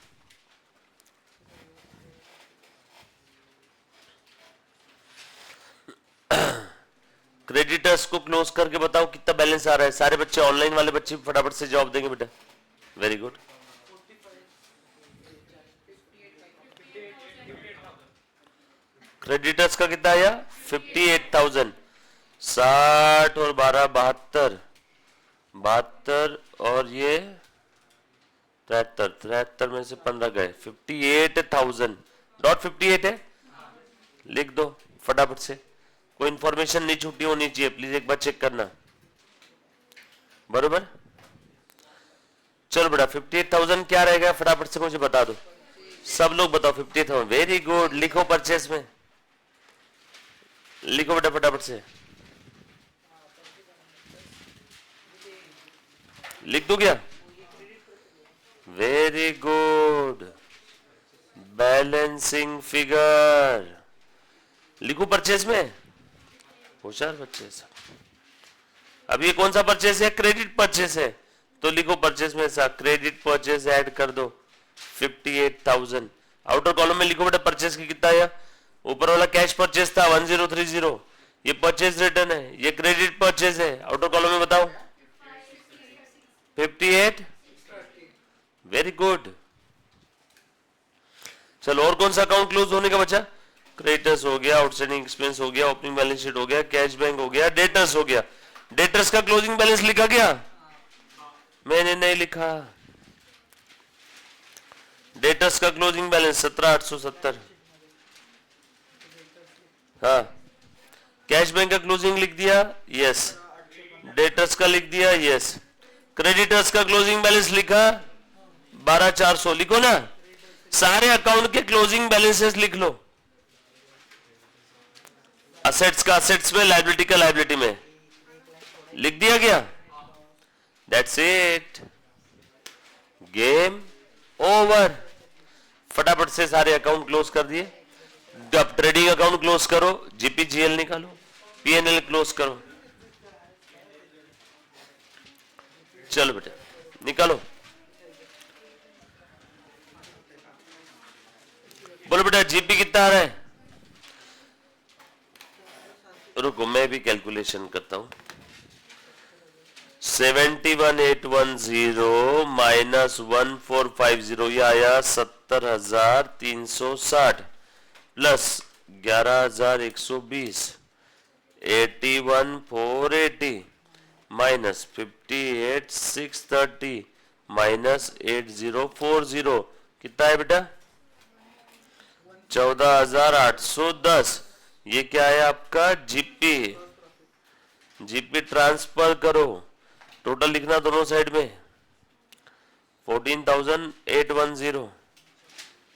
क्रेडिटर्स को क्लोज करके बताओ कितना बैलेंस आ रहा है। सारे बच्चे, ऑनलाइन वाले बच्चे फटाफट से जवाब देंगे बेटा। Very good. क्रेडिटर्स का कितना आया? 58,000। 60 और 12 72, 72 और ये 73, 73 में से 15 गए, 58,000 डॉट 58 है, लिख दो फटाफट से। कोई इंफॉर्मेशन नहीं छूटी होनी चाहिए, प्लीज एक बार चेक करना। बरोबर, चलो बेटा 58,000 क्या रहेगा फटाफट से मुझे बता दो, सब लोग बताओ। 58,000, वेरी गुड। लिखो परचेस में, लिखो बेटा फटाफट से, लिख दो क्या? वेरी गुड, बैलेंसिंग फिगर लिखो परचेस में, होशियार बच्चे सब। अब ये कौन सा परचेस है? क्रेडिट परचेस है, तो लिखो परचेस में ऐसा, क्रेडिट परचेस ऐड कर दो 58,000। आउटर कॉलम में लिखो बेटा परचेस की कितना आया। ऊपर वाला कैश परचेस था 1030, ये परचेस रिटर्न है, ये क्रेडिट परचेस है। आउटर कॉलम में बताओ 58, वेरी गुड। चलो और कौन सा अकाउंट क्लोज होने का बचा? क्रेडिटर्स हो गया, आउटस्टैंडिंग एक्सपेंस हो गया, ओपनिंग बैलेंस शीट हो गया, कैश बैंक हो गया, डेटर्स हो गया। डेटर्स का क्लोजिंग बैलेंस लिखा गया? मैंने नहीं लिखा। डेटर्स का क्लोजिंग बैलेंस 17,870। हाँ, कैश बैंक का क्लोजिंग लिख दिया, यस। डेटर्स का लिख दिया, यस। क्रेडिटर्स का क्लोजिंग बैलेंस लिखा 12,400, लिखो ना। सारे अकाउंट के क्लोजिंग बैलेंसेस लिख लो। असेट्स का असेट्स में, लायबिलिटी का लायबिलिटी में, लिख दिया गया। That's it, game over. फटाफट से सारे अकाउंट क्लोज कर दिए। अब ट्रेडिंग अकाउंट क्लोज करो, जीपीजीएल निकालो, पीएनएल क्लोज करो। चलो बेटा निकालो, बोलो बेटा जीपी कितना आ रहा है? रुको मैं भी कैलकुलेशन करता हूं। 71,810 माइनस 1450, ये आया 70,360 प्लस 11,120, 81,480 माइनस 58,630 माइनस 8040, कितना है बेटा? 14,810। ये क्या है आपका? जीपी। जीपी ट्रांसफर करो, टोटल लिखना दोनों साइड में 14,810,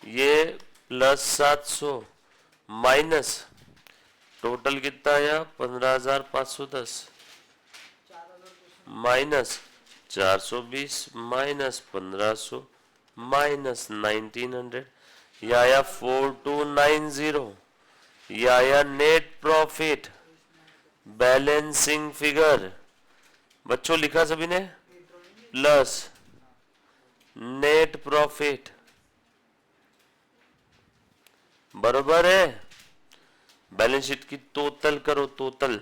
ये प्लस 700 माइनस टोटल कितना आया 15,510 माइनस 420 माइनस 1500 माइनस 1900, ये आया 4290। ये आया नेट प्रॉफिट बैलेंसिंग फिगर। बच्चों लिखा सभी ने? प्लस नेट प्रॉफिट, बरोबर है। बैलेंस शीट की टोटल करो, टोटल।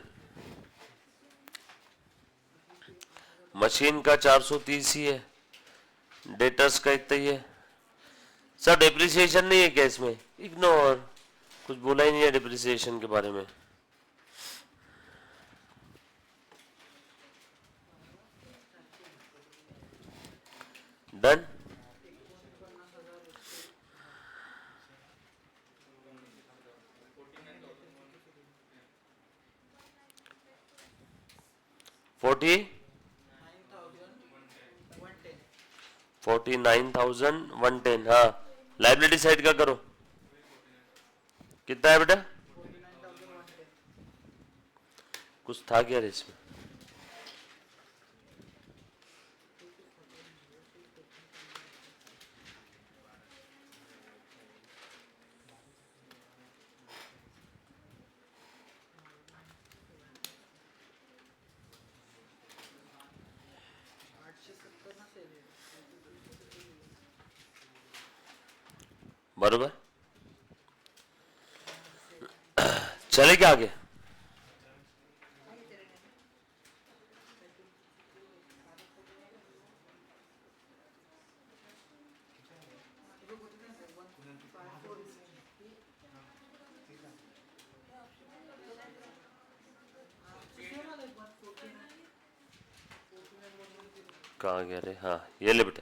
मशीन का 430 ही है, डेटर्स का इतना ही है। सर डिप्रिसिएशन नहीं है क्या इसमें? इग्नोर, कुछ बोला ही नहीं है डिप्रिसिएशन के बारे में। डन। फोर्टी 49,110। हाँ, लाइबिलिटी साइड का करो, कितना है बेटा? कुछ था क्या इसमें? बरोबर। चले क्या आगे? कहाँ गया रे? हाँ ये ले बेटा,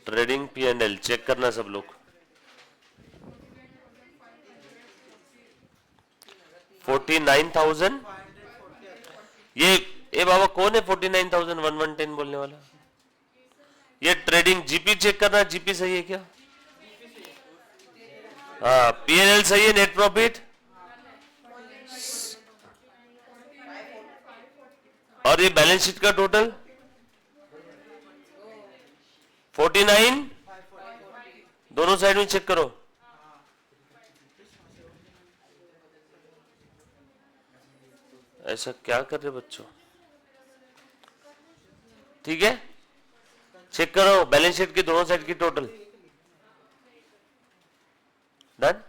ट्रेडिंग P&L चेक करना सब लोग। 49,000। ये बाबा कौन है 49,1110 बोलने वाला? ये ट्रेडिंग जीपी चेक करना, जीपी सही है क्या? हाँ P&L सही है, नेट प्रॉफिट और ये बैलेंस शीट का टोटल 49, दोनों साइड में चेक करो। ऐसा क्या कर रहे बच्चों? ठीक है, चेक करो बैलेंस शीट की दोनों साइड की टोटल। डन।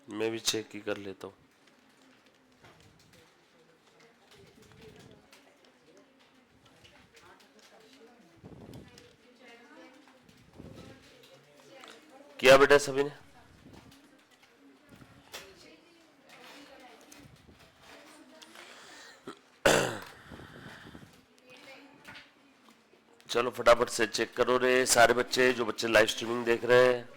मैं भी चेक ही कर लेता हूँ। किया बेटा सभी ने? चलो फटाफट से चेक करो रे सारे बच्चे, जो बच्चे लाइव स्ट्रीमिंग देख रहे हैं।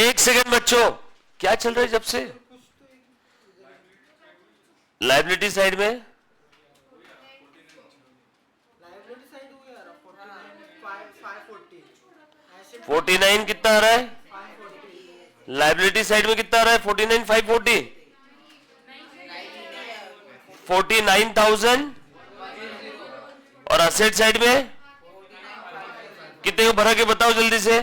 एक सेकंड बच्चों, क्या चल रहा है जब से? लाइबिलिटी साइड में 49 कितना आ रहा है? लाइबिलिटी साइड में कितना आ रहा है? 49,540, 49,000। और असेट साइड में कितने को भरा के बताओ जल्दी से।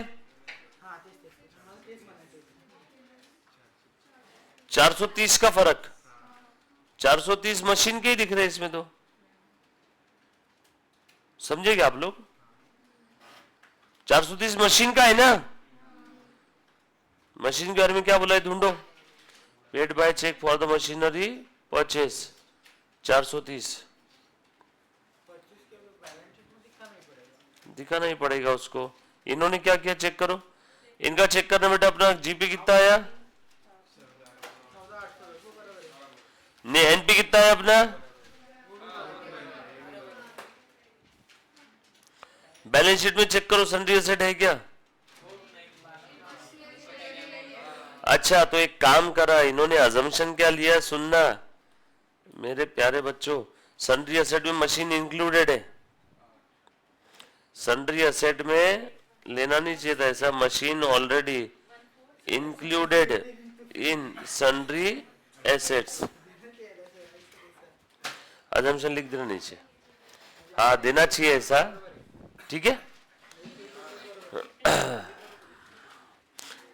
430 का फर्क, 430 मशीन के ही दिख रहे हैं इसमें तो, समझेगा आप लोग? 430 मशीन का है ना। मशीन के बारे में क्या बोला है? ढूंढो। Paid by cheque for the machinery purchase 430 दिखाना ही पड़ेगा उसको। इन्होंने क्या किया चेक करो, इनका चेक करना बेटा। अपना जीपी कितना आया? ने एनपी कितना है अपना? बैलेंस शीट में चेक करो सन्ड्री एसेट है क्या? अच्छा तो एक काम करा इन्होंने, अजम्पशन क्या लिया सुनना मेरे प्यारे बच्चों। सन्ड्री एसेट में मशीन इंक्लूडेड है। सन्ड्री एसेट में लेना नहीं चाहिए था ऐसा, machine already included in sundry assets. Assumption लिख देना नीचे, हाँ देना चाहिए ऐसा, ठीक है।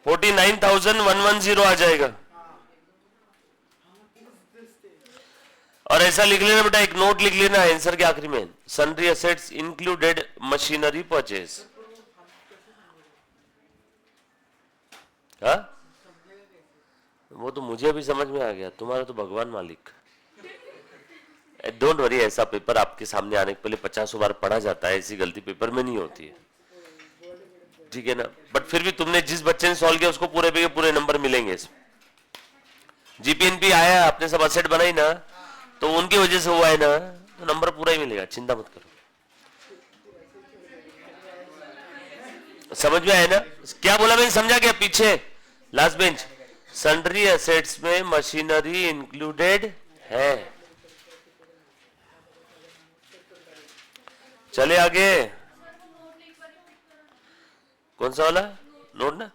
49,110 आ जाएगा। और ऐसा लिख लेना बेटा, एक नोट लिख लेना आंसर के आखिरी में, sundry assets included machinery purchase. हाँ वो तो मुझे भी समझ में आ गया, तुम्हारा तो भगवान मालिक। डोंट वरी, ऐसा पेपर आपके सामने आने के पहले 50 बार पढ़ा जाता है, ऐसी गलती पेपर में नहीं होती है, ठीक है ना। बट फिर भी तुमने जिस बच्चे ने सॉल्व किया उसको पूरे पे पूरे नंबर मिलेंगे। जीपीएनपी आया, आपने सब असेट बनाई ना, तो उनकी वजह से हुआ है ना, तो नंबर पूरा ही मिलेगा, चिंता मत करो। समझ में आया ना? क्या बोला मैंने, समझा क्या? पीछे लास्ट बेंच, सन्ड्री एसेट्स में मशीनरी इंक्लूडेड है। चले आगे। कौन सा वाला नोट ना,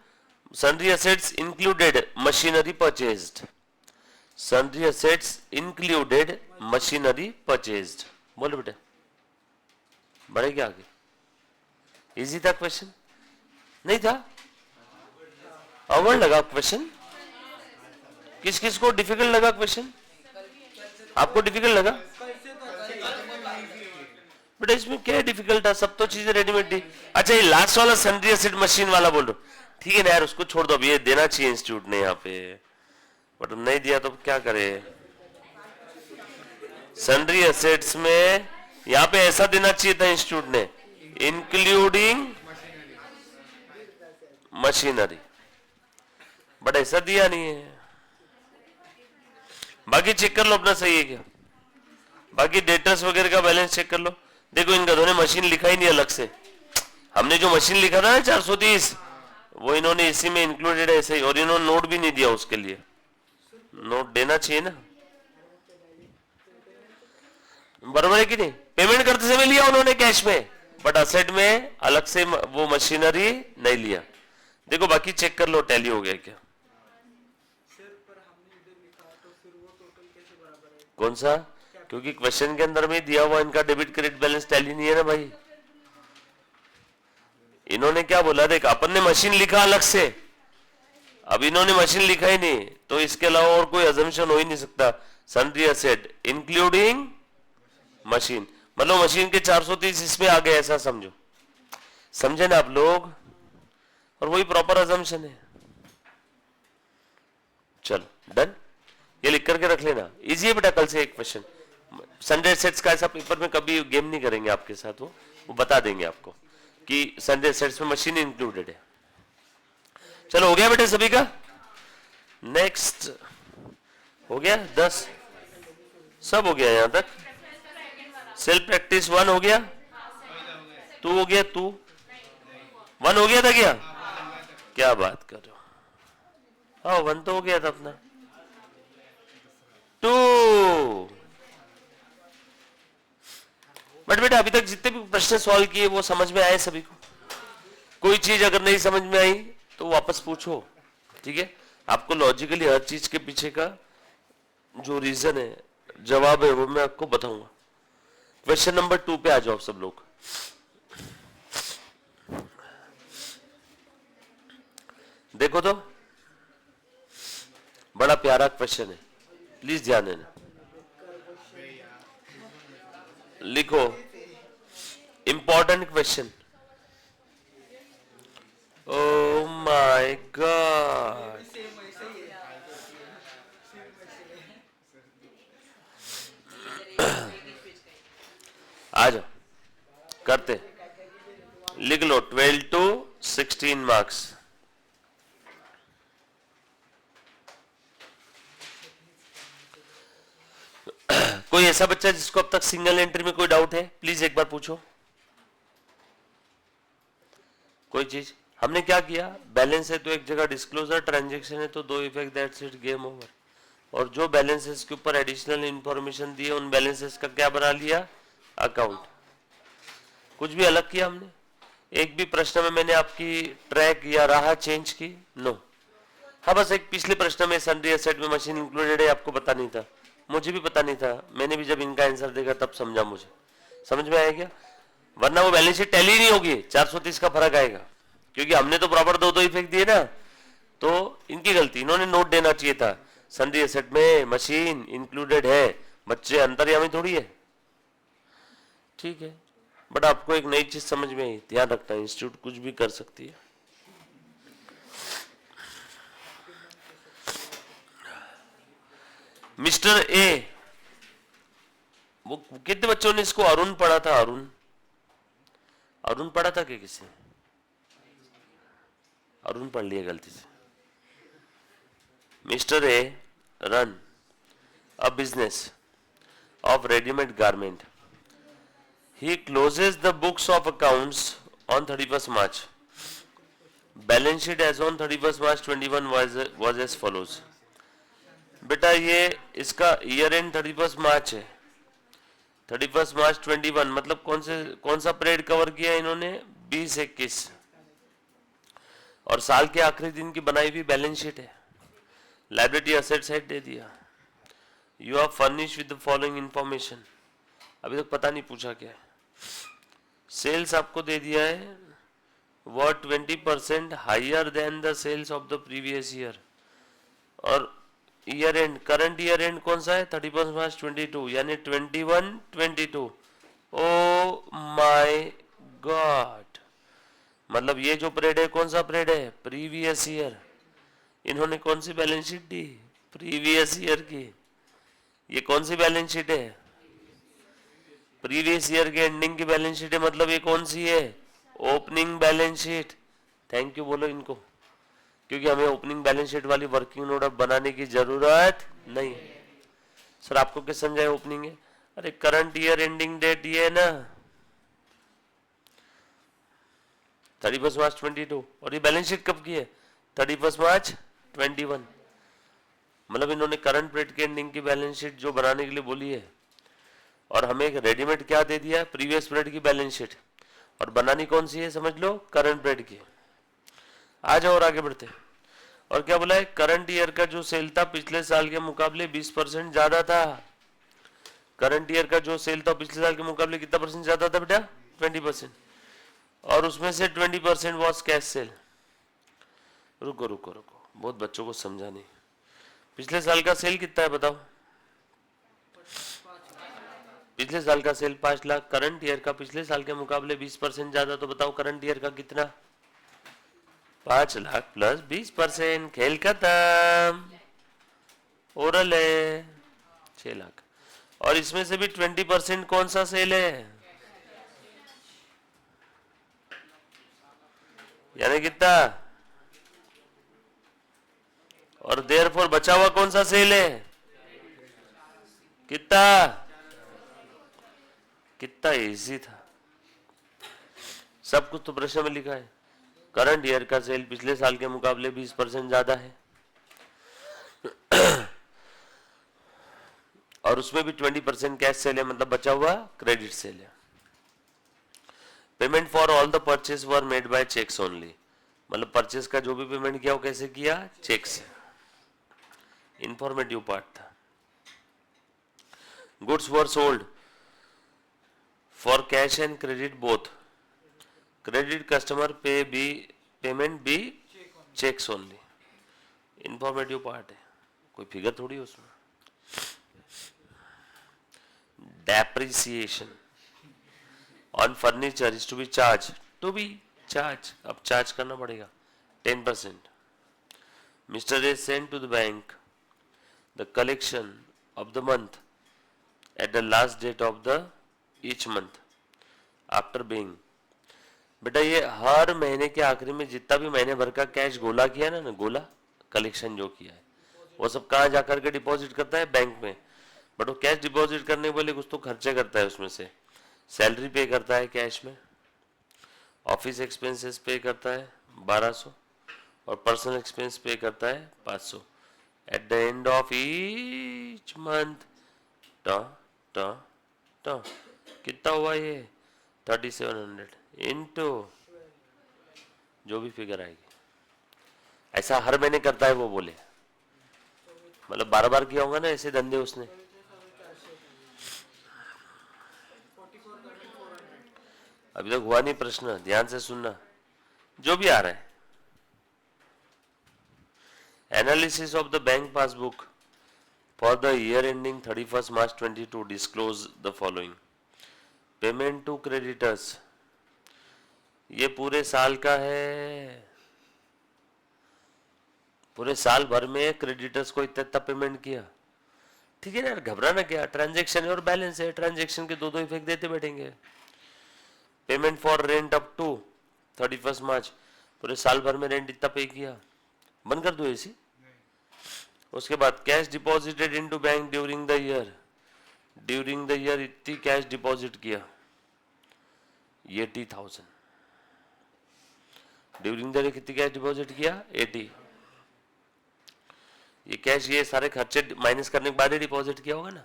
sundry assets included machinery purchased, sundry assets included machinery purchased. बोलो बेटा, बढ़ेगा आगे। इजी था क्वेश्चन, नहीं था? अवॉर्ड लगा क्वेश्चन? किस किस को डिफिकल्ट लगा क्वेश्चन? आपको डिफिकल्ट लगा? बेटा इसमें क्या डिफिकल्ट है, सब तो चीजें रेडीमेड थी। अच्छा ये लास्ट वाला सन्ड्री एसेट मशीन वाला बोल रहा, ठीक है ना यार, उसको छोड़ दो, अब ये देना चाहिए इंस्टीट्यूट ने यहाँ पे, बट नहीं दिया तो क्या करे। सन्ड्री एसेट्स में यहाँ पे ऐसा देना चाहिए था इंस्टीट्यूट ने, इंक्लूडिंग मशीनरी, बट ऐसा दिया नहीं है। बाकी चेक कर लो अपना सही है क्या, बाकी डेटर्स वगैरह का बैलेंस चेक कर लो। देखो इन गधों ने मशीन लिखा ही नहीं अलग से, हमने जो मशीन लिखा था ना 430 वो इन्होंने इसी में इंक्लूडेड है ऐसे ही, और इन्होंने नोट भी नहीं दिया, उसके लिए नोट देना चाहिए ना, बराबर है कि नहीं? पेमेंट करते समय लिया उन्होंने कैश में, बट असेट में अलग से वो मशीनरी नहीं लिया। देखो बाकी चेक कर लो टैली हो गया क्या। कौन सा? क्योंकि क्वेश्चन के अंदर में दिया हुआ इनका डेबिट क्रेडिट बैलेंस टैली नहीं है ना भाई। इन्होंने क्या बोला, देख अपन ने मशीन लिखा अलग से, अब इन्होंने मशीन लिखा ही नहीं, तो इसके अलावा और कोई अजम्पशन हो ही नहीं सकता। सन्ड्री एसेट इंक्लूडिंग मशीन, मतलब मशीन के 430 इसमें आ गए, ऐसा समझो, समझे ना आप लोग? और वही प्रॉपर अजम्पशन है। चलो डन, ये लिख करके रख लेना, इजी है बेटा। कल से एक क्वेश्चन सन्ड्री एसेट्स का, ऐसा पेपर में कभी गेम नहीं करेंगे आपके साथ, वो बता देंगे आपको कि सन्ड्री एसेट्स में मशीन इंक्लूडेड है। चलो हो गया बेटे सभी का? नेक्स्ट हो गया 10, सब हो गया यहां तक। सेल्फ प्रैक्टिस 1 हो गया, 2 हो गया, 2 1 हो गया था क्या? क्या बात कर रहे हो, हाँ 1 तो हो गया था अपना। 2 बट बेटा अभी तक जितने भी प्रश्न सॉल्व किए वो समझ में आए सभी को? कोई चीज अगर नहीं समझ में आई तो वापस पूछो, ठीक है? आपको लॉजिकली हर चीज के पीछे का जो रीजन है, जवाब है, वो मैं आपको बताऊंगा। क्वेश्चन नंबर 2 पे आ जाओ सब लोग। देखो तो बड़ा प्यारा क्वेश्चन है, प्लीज ध्यान देना। लिखो important question. Oh my god, आ जाओ करते, लिख लो 12 to 16 मार्क्स। कोई ऐसा बच्चा जिसको अब तक सिंगल एंट्री में कोई डाउट है, प्लीज एक बार पूछो। कोई चीज हमने क्या किया, बैलेंस है तो एक जगह डिस्क्लोजर, ट्रांजैक्शन है तो 2 effect, that's it, game over. और जो बैलेंसेस के ऊपर एडिशनल इंफॉर्मेशन दिए उन बैलेंसेस का क्या बना लिया, अकाउंट। कुछ भी अलग किया हमने? एक भी प्रश्न में मैंने आपकी ट्रैक या राह चेंज की? नो। हाँ बस एक पिछले प्रश्न में सन्ड्री एसेट में मशीन इंक्लूडेड है, आपको पता नहीं था, मुझे भी पता नहीं था, मैंने भी जब इनका आंसर देखा तब समझा, मुझे समझ में आया क्या? वरना वो बैलेंस शीट टैली नहीं होगी, 430 का फर्क आएगा, क्योंकि हमने तो प्रॉपर 2 इफेक्ट दिए ना, तो इनकी गलती, इन्होंने नोट देना चाहिए था सन्ड्री एसेट में मशीन इंक्लूडेड है, बच्चे अंतर्यामी थोड़ी है, ठीक है? बट आपको एक नई चीज समझ में आई, ध्यान रखना, इंस्टीट्यूट कुछ भी कर सकती है। मिस्टर ए, वो कितने बच्चों ने इसको अरुण पढ़ा था? अरुण, अरुण पढ़ा था क्या किसी? अरुण पढ़ लिया गलती से। Mister A run a business of ready-made garment. He closes the books of accounts on 31st March. Balance sheet as on 31st March 21 was as follows. बेटा ये इसका ईयर एंड 31st मार्च है, 31st मार्च 21, मतलब कौन सा पीरियड कवर किया इन्होंने? 20-21, और साल के आखिरी दिन की बनाई हुई बैलेंस शीट है। लाइबिलिटी असेट साइड दे दिया। You are furnish with the following information. अभी तक पता नहीं पूछा क्या है। सेल्स आपको दे दिया है war 20% higher than the sales of the previous year. और year end, current year end कौन सा है? 31 मार्च 22, यानी 21 22। ओ माय गॉड, मतलब ये जो पीरियड है कौन सा पीरियड है? Previous year. इन्होंने कौन सी बैलेंस शीट दी? प्रीवियस ईयर की। ये कौन सी बैलेंस शीट है? प्रीवियस ईयर के एंडिंग की बैलेंस शीट है, मतलब ये कौन सी है? Opening balance sheet. Thank you बोलो इनको, क्योंकि हमें ओपनिंग बैलेंस शीट वाली वर्किंग नोट अब बनाने की जरूरत नहीं। सर आपको क्या समझाए ओपनिंग है? अरे करंट ईयर एंडिंग डेट ये है ना 31 मार्च 22, और ये बैलेंस शीट कब की है? 31 मार्च 21। मतलब इन्होंने करंट पीरियड के एंडिंग की बैलेंस शीट जो बनाने के लिए बोली है, और हमें एक रेडीमेड क्या दे दिया? प्रीवियस पीरियड की बैलेंस शीट। और बनानी कौन सी है? समझ लो, करंट पीरियड की। आ जाओ और आगे बढ़ते हैं। और क्या बोला है? करंट ईयर का जो सेल था पिछले साल के मुकाबले 20% ज्यादा था। करंट ईयर का जो सेल था पिछले साल के मुकाबले कितना परसेंट ज्यादा था बेटा? 20%। और उसमें से 20% वॉज कैश सेल। रुको रुको रुको, बहुत बच्चों को समझा नहीं। पिछले साल का सेल कितना है बताओ? पिछले साल का सेल 5 लाख। करंट ईयर का पिछले साल के मुकाबले 20% ज्यादा, तो बताओ करंट ईयर का कितना? 5 लाख प्लस 20%। खेल खत्म। ओरल है 6 लाख। और इसमें से भी 20% कौन सा सेल है? यानी कितना? और देयरफॉर बचा हुआ कौन सा सेल है? कितना? कितना इजी था, सब कुछ तो प्रश्न में लिखा है। करंट ईयर का सेल पिछले साल के मुकाबले 20% ज्यादा है, और उसमें भी 20% कैश सेल है, मतलब बचा हुआ क्रेडिट सेल है। Payment for all the purchase were made by cheques only, मतलब परचेज का जो भी पेमेंट किया वो कैसे किया? चेक से। इंफॉर्मेटिव पार्ट था। Goods were sold for cash and credit both. Credit customer payment by cheques only. Informative part है, कोई फिगर थोड़ी है उसमें। Depreciation on furniture is to be charge, अब चार्ज करना पड़ेगा 10%। Mister is sent to the bank the collection of the month at the last date of the each month after being. बेटा ये हर महीने के आखिरी में जितना भी महीने भर का कैश गोला किया ना, गोला कलेक्शन जो किया है, वो सब कहाँ जाकर के डिपॉजिट करता है? बैंक में। बट वो कैश डिपॉजिट करने वाले कुछ तो खर्चे करता है, उसमें से सैलरी पे करता है कैश में, ऑफिस एक्सपेंसेस पे करता है 1200, और पर्सनल एक्सपेंस पे करता है 500। At the end of each month कितना हुआ ये? 3700 इंटू जो भी फिगर आएगी। ऐसा हर महीने करता है वो बोले, मतलब 12 बार किया होगा ना ऐसे धंधे उसने। अभी तक हुआ नहीं प्रश्न, ध्यान से सुनना जो भी आ रहा है। Analysis of the bank passbook for the year ending 31 March 22 disclose the following. Payment to creditors, ये पूरे साल का है, पूरे साल भर में क्रेडिटर्स को इतना पेमेंट किया। ठीक है ना यार, घबराना क्या, ट्रांजैक्शन है और बैलेंस है, ट्रांजैक्शन के दो इफेक्ट देते बैठेंगे। Payment for rent up to 31 March, पूरे साल भर में रेंट इतना पे किया। बंद कर दो ऐसी। उसके बाद cash deposited into bank during the year, during the year इतनी कैश डिपॉजिट किया 80,000। ड्यूरिंग द ईयर कितनी कैश डिपॉजिट किया? 80। ये कैश ये सारे खर्चे माइनस करने के बाद ही डिपॉजिट किया होगा ना।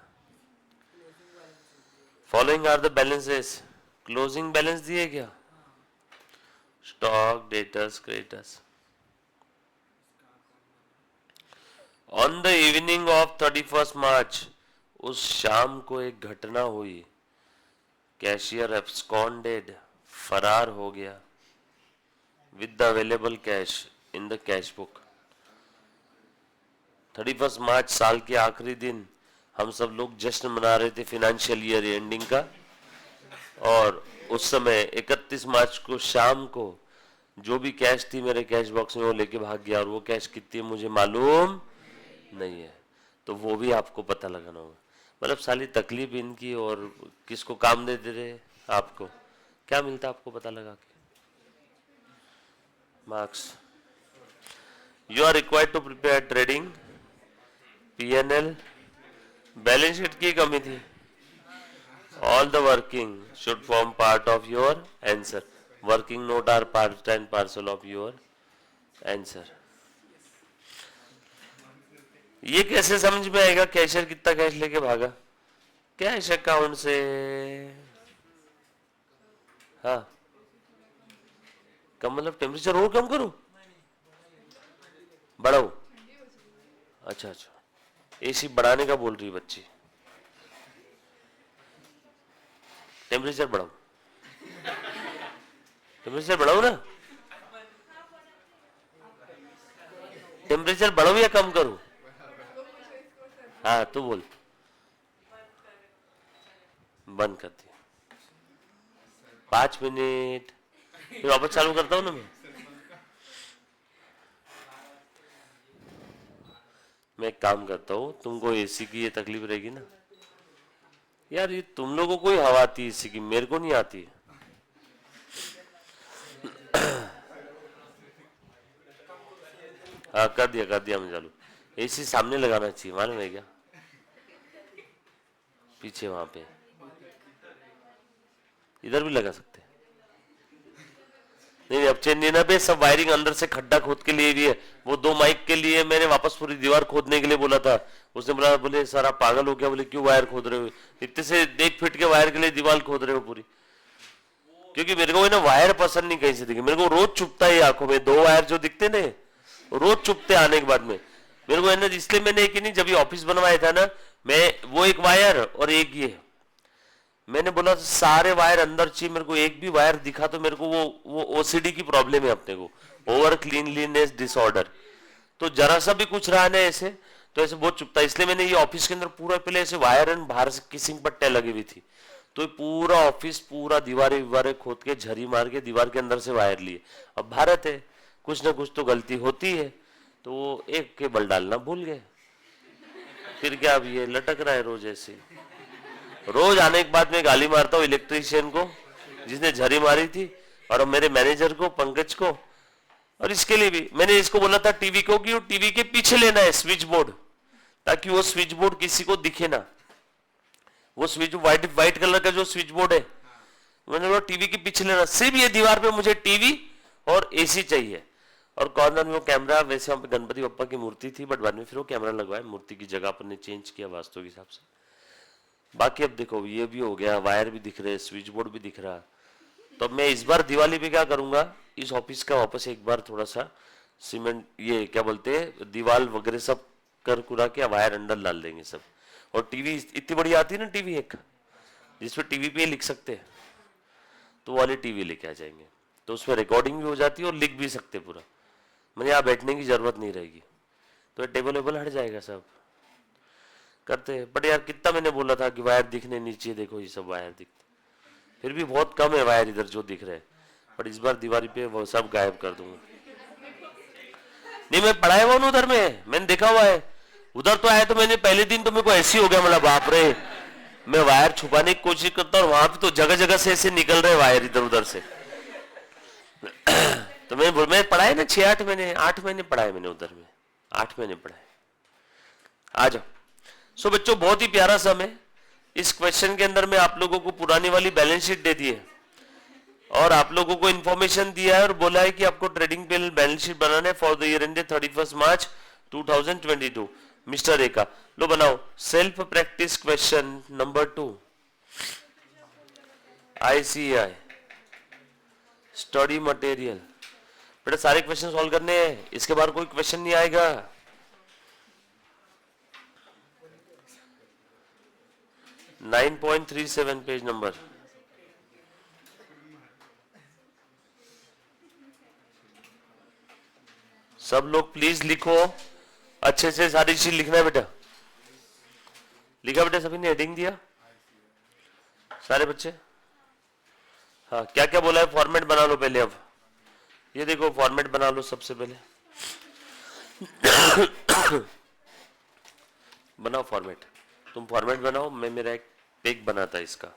Following are the balances, closing balance दिए क्या? Stock, debtors, creditors. On the evening of 31 March, उस शाम को एक घटना हुई, कैशियर एब्सकॉन्डेड, फरार हो गया, with the available cash in the cash book. 31 मार्च साल के आखिरी दिन हम सब लोग जश्न मना रहे थे फाइनेंशियल ईयर एंडिंग का, और उस समय 31 मार्च को शाम को जो भी कैश थी मेरे कैश बॉक्स में वो लेके भाग गया, और वो कैश कितनी है मुझे मालूम नहीं है। तो वो भी आपको पता लगाना होगा। मतलब साली तकलीफ इनकी, और किसको काम दे दे रहे आपको, क्या मिलता आपको पता लगा के? Marks. You are required to prepare trading, PNL, balance sheet की कमी थी। All the working should form part of your answer. Working note are part and parcel of your answer. ये कैसे समझ में आएगा कैशियर कितना कैश लेके भागा? कैश अकाउंट से। हाँ, कम मतलब टेम्परेचर और कम करूं, बढ़ाओ? अच्छा अच्छा, एसी बढ़ाने का बोल रही है बच्ची। टेम्परेचर बढ़ाओ, टेम्परेचर बढ़ाओ ना। टेम्परेचर बढ़ाओ या कम करूं? हाँ तो बोल। बंद कर दिया। 5 मिनट, फिर वापस चालू करता हूं ना मैं एक काम करता हूँ, तुमको एसी की ये तकलीफ रहेगी ना यार, ये तुम लोगों को ही हवा आती है एसी की, मेरे को नहीं आती। हाँ कर दिया मैं चालू। एसी सामने लगाना चाहिए, मालूम है क्या? पीछे वहां पे, इधर भी लगा सकते हैं। नहीं अब चेंज नहीं ना बे, सब वायरिंग अंदर से खड्डा खोद के लिए भी है। वो 2 माइक के लिए मैंने वापस पूरी दीवार खोदने के लिए बोला था, उसने बोला, बोले सर आप पागल हो क्या? बोले क्यों वायर खोद रहे हो? इतने से 1 फीट के वायर के लिए दीवार खोद रहे हो पूरी? क्योंकि मेरे को ना वायर पसंद नहीं कहीं से दिखे, मेरे को रोज चुभता है आंखों में। 2 वायर जो दिखते ना रोज चुभते आने के बाद में मेरे को है ना, इसलिए मैंने एक ही नहीं, जब ये ऑफिस बनवाया था ना, मैं वो एक वायर और एक ये, मैंने बोला सारे वायर अंदर चाहिए मेरे को, एक भी वायर दिखा तो मेरे को वो ओसीडी की प्रॉब्लम है अपने को, ओवर क्लीनलीनेस डिसऑर्डर। तो जरा सा भी कुछ रहा ना ऐसे तो ऐसे बहुत चुभता है। इसलिए मैंने ये ऑफिस के अंदर पूरा पहले ऐसे वायर एंड बाहर से किसिंग पट्टियां लगी हुई थी, तो पूरा ऑफिस पूरा दीवारें खोद के झरी मार के दीवार के अंदर से वायर लिए। अब भारत है, कुछ ना कुछ तो गलती होती है, तो वो एक के बल डालना भूल गए, फिर क्या अब ये लटक रहा है रोज ऐसे। रोज आने के बाद में गाली मारता हूँ इलेक्ट्रीशियन को जिसने झरी मारी थी, और मेरे मैनेजर को पंकज को। और इसके लिए भी मैंने इसको बोला था टीवी को कि वो टीवी के पीछे लेना है स्विच बोर्ड, ताकि वो स्विच बोर्ड किसी को दिखे ना। वो स्विच व्हाइट कलर का जो स्विच बोर्ड है, मैंने बोला टीवी के पीछे लेना। सिर्फ ये दीवार पे मुझे टीवी और एसी चाहिए, और कॉर्नर में वो कैमरा। वैसे वहां पे गणपति बप्पा की मूर्ति थी, बट बाद में फिर वो कैमरा लगवाया, मूर्ति की जगह अपन ने चेंज किया वास्तु के हिसाब से। बाकी अब देखो ये भी हो गया, वायर भी दिख रहे, स्विच बोर्ड भी दिख रहा। तो मैं इस बार दिवाली पे क्या करूंगा, इस ऑफिस का वापस एक बार थोड़ा सा सीमेंट, ये क्या बोलते हैं, दीवार वगैरह सब कर कुरा के वायर अंदर डाल देंगे सब। और टीवी इतनी बड़ी आती है ना, टीवी एक जिसपे टीवी पे लिख सकते हैं, तो वाली टीवी लेके आ जाएंगे, तो उसमें रिकॉर्डिंग भी हो जाती है और लिख भी सकते पूरा। मैंने यहाँ बैठने की जरूरत नहीं रहेगी, तो टेबल वेबल हट जाएगा, सब करते हैं। बट यार कितना मैंने बोला था कि वायर दिखने नीचे, देखो ये सब वायर दिखते, फिर भी बहुत कम है वायर इधर जो दिख रहे हैं। बट इस बार दीवारी पे वो सब गायब कर दूंगा। नहीं मैं पढ़ाया हुआ उधर में, मैंने देखा हुआ है। उधर तो आया तो मैंने पहले दिन तो मेरे को ऐसी हो गया, मतलब बाप रे, मैं वायर छुपाने की कोशिश करता हूँ, वहां पे तो जगह जगह से ऐसे निकल रहे वायर इधर उधर से। तो मैं पढ़ाया ना 6-8 महीने, 8 महीने पढ़ाए मैंने उधर में, 8 महीने पढ़ाए। आ जाओ। सो बच्चों बहुत ही प्यारा सम है। इस क्वेश्चन के अंदर मैं आप लोगों को पुरानी वाली बैलेंस शीट दे दी है, और आप लोगों को इन्फॉर्मेशन दिया है और बोला है कि आपको ट्रेडिंग पे बैलेंस शीट बनाना है for the year ended 31 March 2022। Mister A का लो बनाओ। Self practice question number 2, ICAI study material. बेटा सारे क्वेश्चन सॉल्व करने हैं, इसके बाद कोई क्वेश्चन नहीं आएगा। 9.37 पेज नंबर। सब लोग प्लीज लिखो, अच्छे से सारी चीज लिखना है बेटा। लिखा बेटा सभी ने? हेडिंग दिया सारे बच्चे? हाँ, क्या क्या बोला है? फॉर्मेट बना लो पहले। अब ये देखो फॉर्मेट बना लो सबसे पहले। बनाओ फॉर्मेट, तुम फॉर्मेट बनाओ, मैं मेरा एक पेज बनाता है इसका।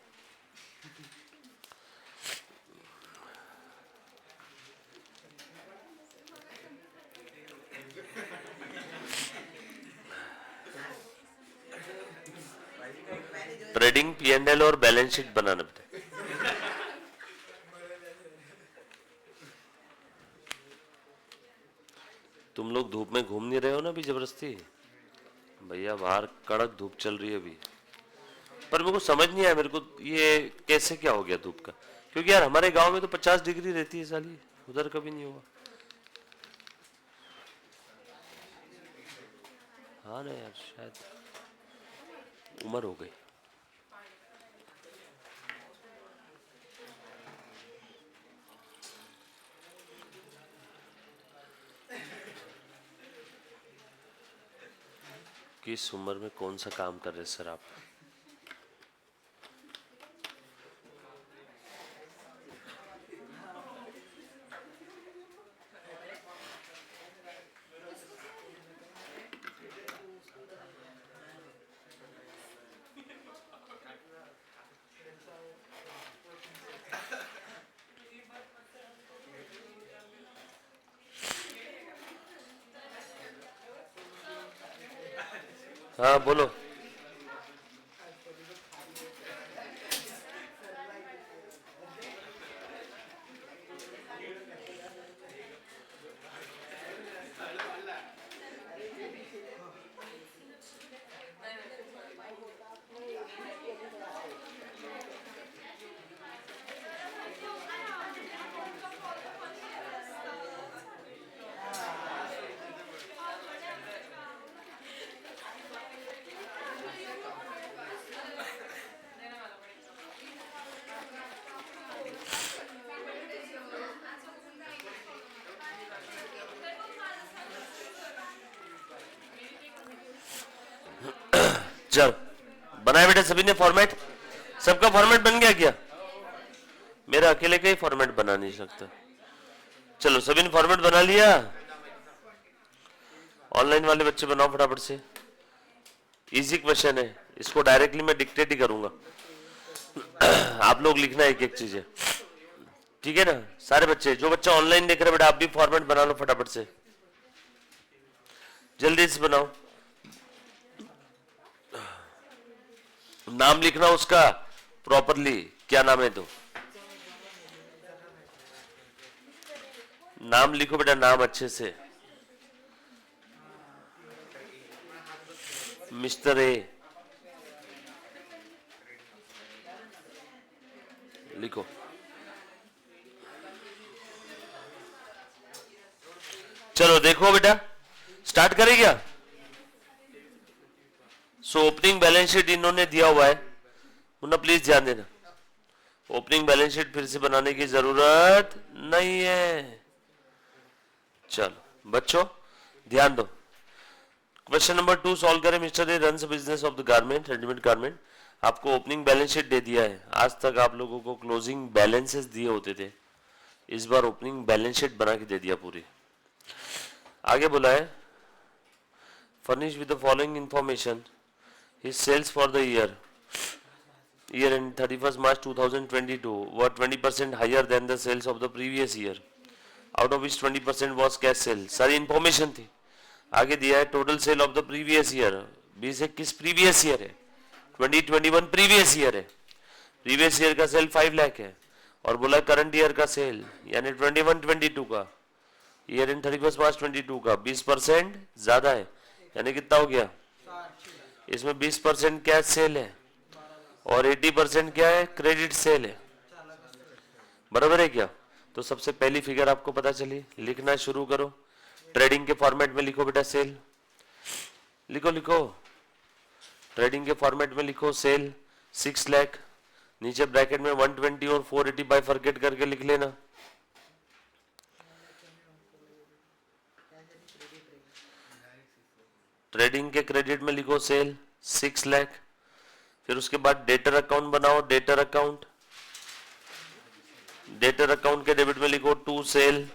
ट्रेडिंग, P&L और बैलेंस शीट बनाना बेटा। तुम लोग धूप में घूम नहीं रहे हो ना अभी जबरदस्ती? भैया बाहर कड़क धूप चल रही है अभी, पर मेरे को समझ नहीं आया मेरे को ये कैसे क्या हो गया धूप का। क्योंकि यार हमारे गांव में तो 50 डिग्री रहती है साली, उधर कभी नहीं हुआ। हाँ ना यार, शायद उम्र हो गई। किस उम्र में कौन सा काम कर रहे सर आप? हाँ बोलो। चल बनाया बेटा सभी ने फॉर्मेट? सबका फॉर्मेट बन गया क्या? मेरा अकेले का ही फॉर्मेट बना नहीं सकता। चलो सभी ने फॉर्मेट बना लिया? ऑनलाइन वाले बच्चे बनाओ फटाफट से। इजी क्वेश्चन है, इसको डायरेक्टली मैं डिक्टेट ही करूंगा। आप लोग लिखना एक एक चीज है, ठीक है ना? सारे बच्चे, जो बच्चा ऑनलाइन देख रहे बेटा, आप भी फॉर्मेट बना लो फटाफट से, जल्दी से बनाओ। नाम लिखना उसका प्रॉपरली, क्या नाम है? तो नाम लिखो बेटा, नाम अच्छे से। मिस्टर ए लिखो। चलो देखो बेटा, स्टार्ट करें क्या? सो ओपनिंग बैलेंस शीट इन्होंने दिया हुआ है, मुन्ना प्लीज ध्यान देना। ओपनिंग बैलेंस शीट फिर से बनाने की जरूरत नहीं है। चलो बच्चों ध्यान दो। क्वेश्चन नंबर 2 सॉल्व करें। Mister A runs business of the garment, readymade garment. आपको ओपनिंग बैलेंस शीट दे दिया है। आज तक आप लोगों को क्लोजिंग बैलेंसेस दिए होते थे, इस बार ओपनिंग बैलेंस शीट बना के दे दिया पूरी। आगे बोला है furnish with the following information, his sales for the year end 31st March 2022 were 20% higher than the sales of the previous year, out of which 20% was cash sale। सारी इंफॉर्मेशन थी। आगे दिया है total sale of the previous year. 2021 previous year है, 2021 प्रीवियस ईयर है। प्रीवियस ईयर का सेल 5 लाख है, और बोला करंट ईयर का सेल यानी 21-22 का, ईयर इन 31 मार्च 22 का 20% ज्यादा है, यानी कितना हो गया? इसमें 20% कैश सेल है और 80% क्या है? क्रेडिट सेल है। बराबर है क्या? तो सबसे पहली फिगर आपको पता चली, लिखना शुरू करो। ट्रेडिंग के फॉर्मेट में लिखो बेटा सेल, लिखो लिखो। ट्रेडिंग के फॉर्मेट में लिखो सेल। 6 लाख, नीचे ब्रैकेट में 120 और 480 बाइफरकेट करके लिख लेना। ट्रेडिंग के क्रेडिट में लिखो सेल 6 लाख, फिर उसके बाद डेटर अकाउंट बनाओ, डेटर अकाउंट, डेटर अकाउंट के डेबिट में लिखो टू सेल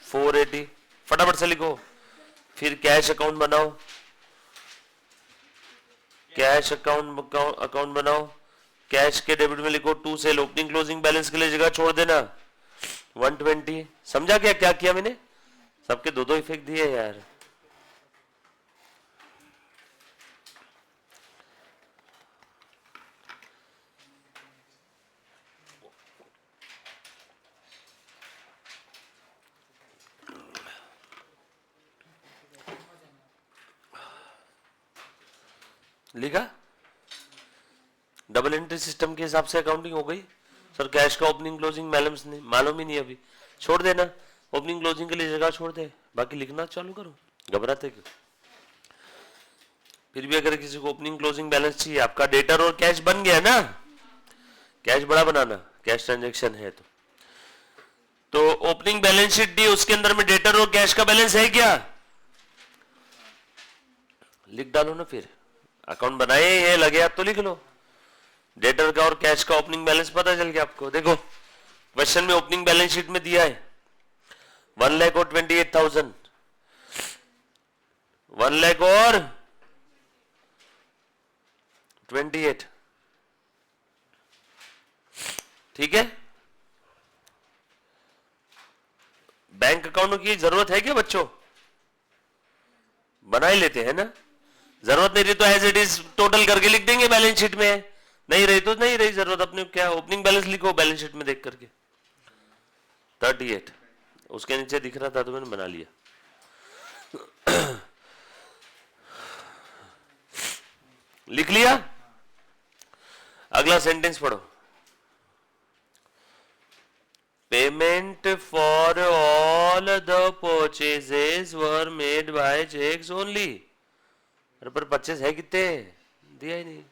480, फटाफट से लिखो। फिर कैश अकाउंट बनाओ, कैश अकाउंट बनाओ, कैश के डेबिट में लिखो to sale, opening closing balance के लिए जगह छोड़ देना 120। समझा क्या क्या किया मैंने? सबके दो दो इफेक्ट दिए यार। लिखा? डबल एंट्री सिस्टम के हिसाब से अकाउंटिंग हो गई। सर कैश का ओपनिंग क्लोजिंग बैलेंस नहीं मालूम ही नहीं, अभी छोड़ देना, ओपनिंग क्लोजिंग के लिए जगह छोड़ दे, बाकी लिखना चालू करो, घबराते क्यों? फिर भी अगर किसी को ओपनिंग क्लोजिंग बैलेंस चाहिए, आपका डेटर और कैश बन गया ना, कैश बड़ा बनाना, कैश ट्रांजेक्शन है तो ओपनिंग बैलेंस शीट दी, उसके अंदर में डेटर और कैश का बैलेंस है क्या? लिख डालो ना, फिर अकाउंट बनाए ये लगे आप तो लिख लो। डेटर का और कैश का ओपनिंग बैलेंस पता चल गया आपको। देखो क्वेश्चन में ओपनिंग बैलेंस शीट में दिया है 1 लाख और 28,000, 1 लाख और 28, ठीक है। बैंक अकाउंट की जरूरत है क्या बच्चों? बना ही लेते हैं ना, जरूरत नहीं रही तो एज इट इज टोटल करके लिख देंगे बैलेंस शीट में, नहीं रही तो नहीं रही जरूरत, अपने क्या ओपनिंग बैलेंस लिखो बैलेंस शीट में देख करके 38, उसके नीचे दिख रहा था तो मैंने बना लिया। लिख लिया? अगला सेंटेंस पढ़ो। Payment for all the purchases were made by cheques only. अरे पर परचेज है कितने? दिया ही नहीं,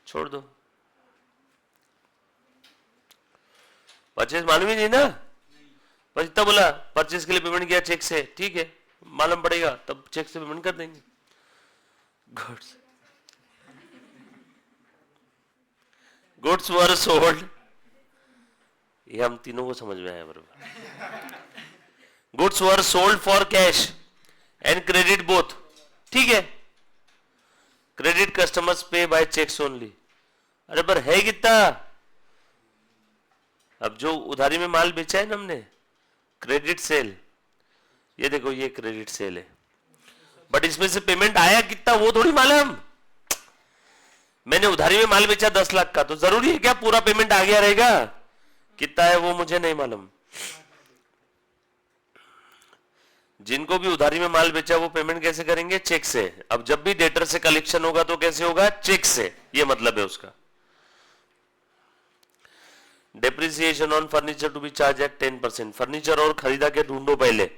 छोड़ दो। परचेज मालूम ही नहीं ना, पर इतना बोला परचेज के लिए पेमेंट किया चेक से, ठीक है, मालूम पड़ेगा तब चेक से पेमेंट कर देंगे। गुड्स वर सोल्ड, ये हम तीनों को समझ में आया बराबर। Goods were sold for cash and credit both, ठीक है। क्रेडिट कस्टमर्स पे बाय चेक्स ओनली। अरे पर है कितना? अब जो उधारी में माल बेचा है ना हमने, क्रेडिट सेल, ये देखो ये क्रेडिट सेल है, बट इसमें से पेमेंट आया कितना वो थोड़ी मालूम। मैंने उधारी में माल बेचा 10 लाख का, तो जरूरी है क्या पूरा पेमेंट आ गया रहेगा? कितना है वो मुझे नहीं मालूम। जिनको भी उधारी में माल बेचा वो पेमेंट कैसे करेंगे? चेक से। अब जब भी डेटर से कलेक्शन होगा तो कैसे होगा? चेक से, ये मतलब है उसका। Depreciation on furniture to be charge at 10%। Furniture और खरीदा के ढूंढो पहले।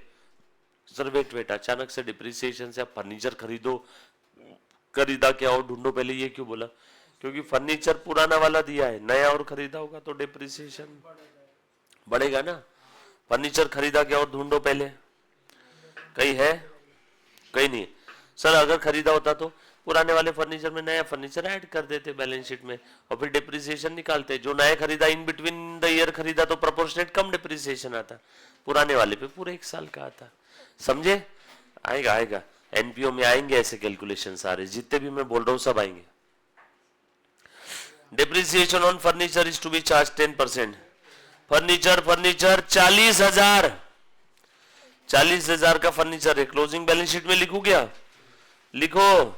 सर वेट, अचानक से डिप्रिसिएशन से आप फर्नीचर खरीदा क्या और ढूंढो पहले, ये क्यों बोला? क्योंकि फर्नीचर पुराना वाला दिया है, नया और खरीदा होगा तो डिप्रिसिएशन बढ़ेगा ना। फर्नीचर खरीदा क्या और ढूंढो पहले, कहीं है? कहीं नहीं। सर अगर खरीदा होता तो पुराने वाले फर्नीचर में नया फर्नीचर ऐड कर देते बैलेंस शीट में और फिर डिप्रिसिएशन निकालते। जो नया खरीदा इन बिटवीन द ईयर खरीदा तो प्रोपोर्शनेट कम डिप्रिसिएशन आता, पुराने वाले पे पूरे 1 साल का आता। समझे? आएगा एनपीओ में आएंगे ऐसे कैलकुलेशन सारे, जितने भी मैं बोल रहा हूं सब आएंगे। Depreciation on furniture is to be charge 10%। Furniture 40,000 का फर्नीचर है। क्लोजिंग बैलेंस शीट में लिखू क्या? लिखो।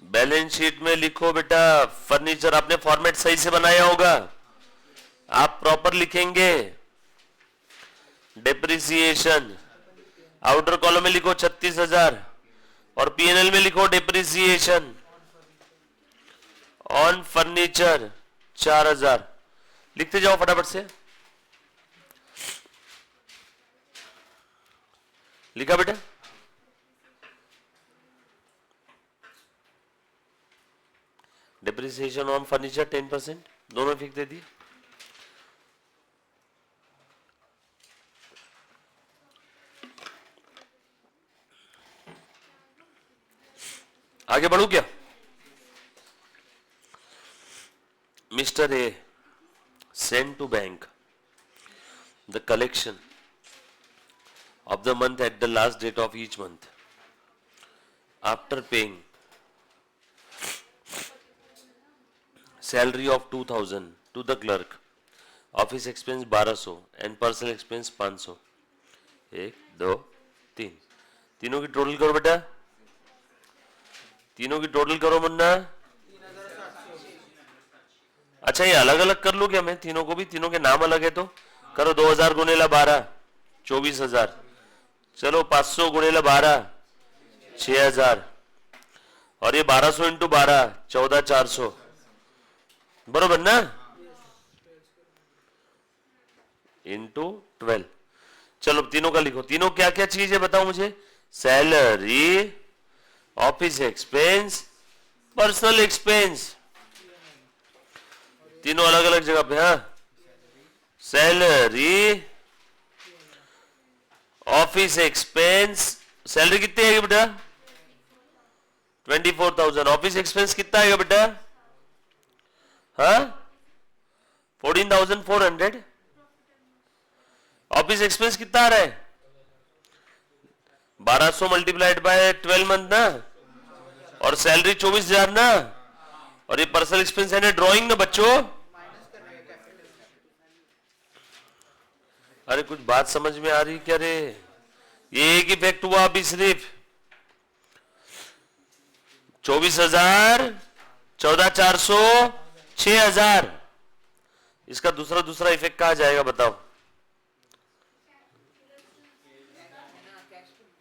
बैलेंस शीट में लिखो बेटा, फर्नीचर आपने फॉर्मेट सही से बनाया होगा, आप प्रॉपर लिखेंगे। डिप्रिसिएशन आउटर कॉलम में लिखो 36,000 और पीएनएल में लिखो डिप्रिसिएशन ऑन फर्नीचर 4,000। लिखते जाओ फटाफट से। लिखा बेटा? डिप्रिसिएशन ऑन फर्नीचर 10%, दोनों फिक्स दे दिए। आगे बढ़ू क्या? Mister A sent to bank the collection of the month at the last date of each month. After paying salary of 2000 to the clerk, office expense 1200 and personal expense 500. एक दो तीन, तीनों की टोटल करो बेटा, तीनों की टोटल करो मुन्ना। अच्छा ये अलग अलग कर लो क्या मैं तीनों को भी? तीनों के नाम अलग है तो करो। 2000 गुणेला 12 24,000, चलो 500 गुणेला 12 6,000, और ये 1200 इंटू 12 14,400, बरोबर ना? इंटू 12। चलो तीनों का लिखो। तीनों क्या क्या चीज है बताओ मुझे? Salary, office expense, personal expense, तीनों अलग अलग जगह पे। हाँ, सैलरी, ऑफिस एक्सपेंस। सैलरी कितनी आएगी बेटा? 24,000। ऑफिस एक्सपेंस कितना आएगा बेटा? हाँ, 14,400। ऑफिस एक्सपेंस कितना आ रहा है? 1200 मल्टीप्लाइड बाय 12 मंथ ना, और सैलरी 24,000 ना, और ये पर्सनल एक्सपेंस है ना ड्राइंग ना बच्चों। अरे कुछ बात समझ में आ रही क्या रे? ये एक इफेक्ट हुआ अभी सिर्फ 24,000, 14,400, 6,000। इसका दूसरा दूसरा इफेक्ट कहा जाएगा बताओ?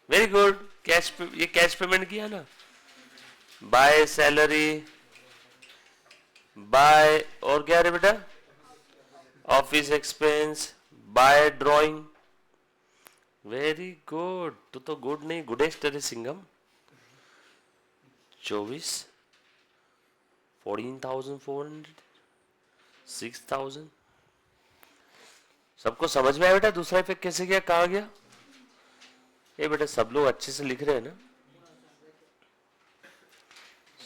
Very good, cash. ये कैश पेमेंट किया ना, बाय सैलरी, बाय और क्या रे बेटा? Office expense, by drawing. Very good, तो गुड नहीं गुडेस्ट रे सिंगम। 24, 14,400, 6,000। सबको समझ में आया बेटा दूसरा इफेक्ट कैसे गया, कहा गया? ये बेटा सब लोग अच्छे से लिख रहे हैं ना?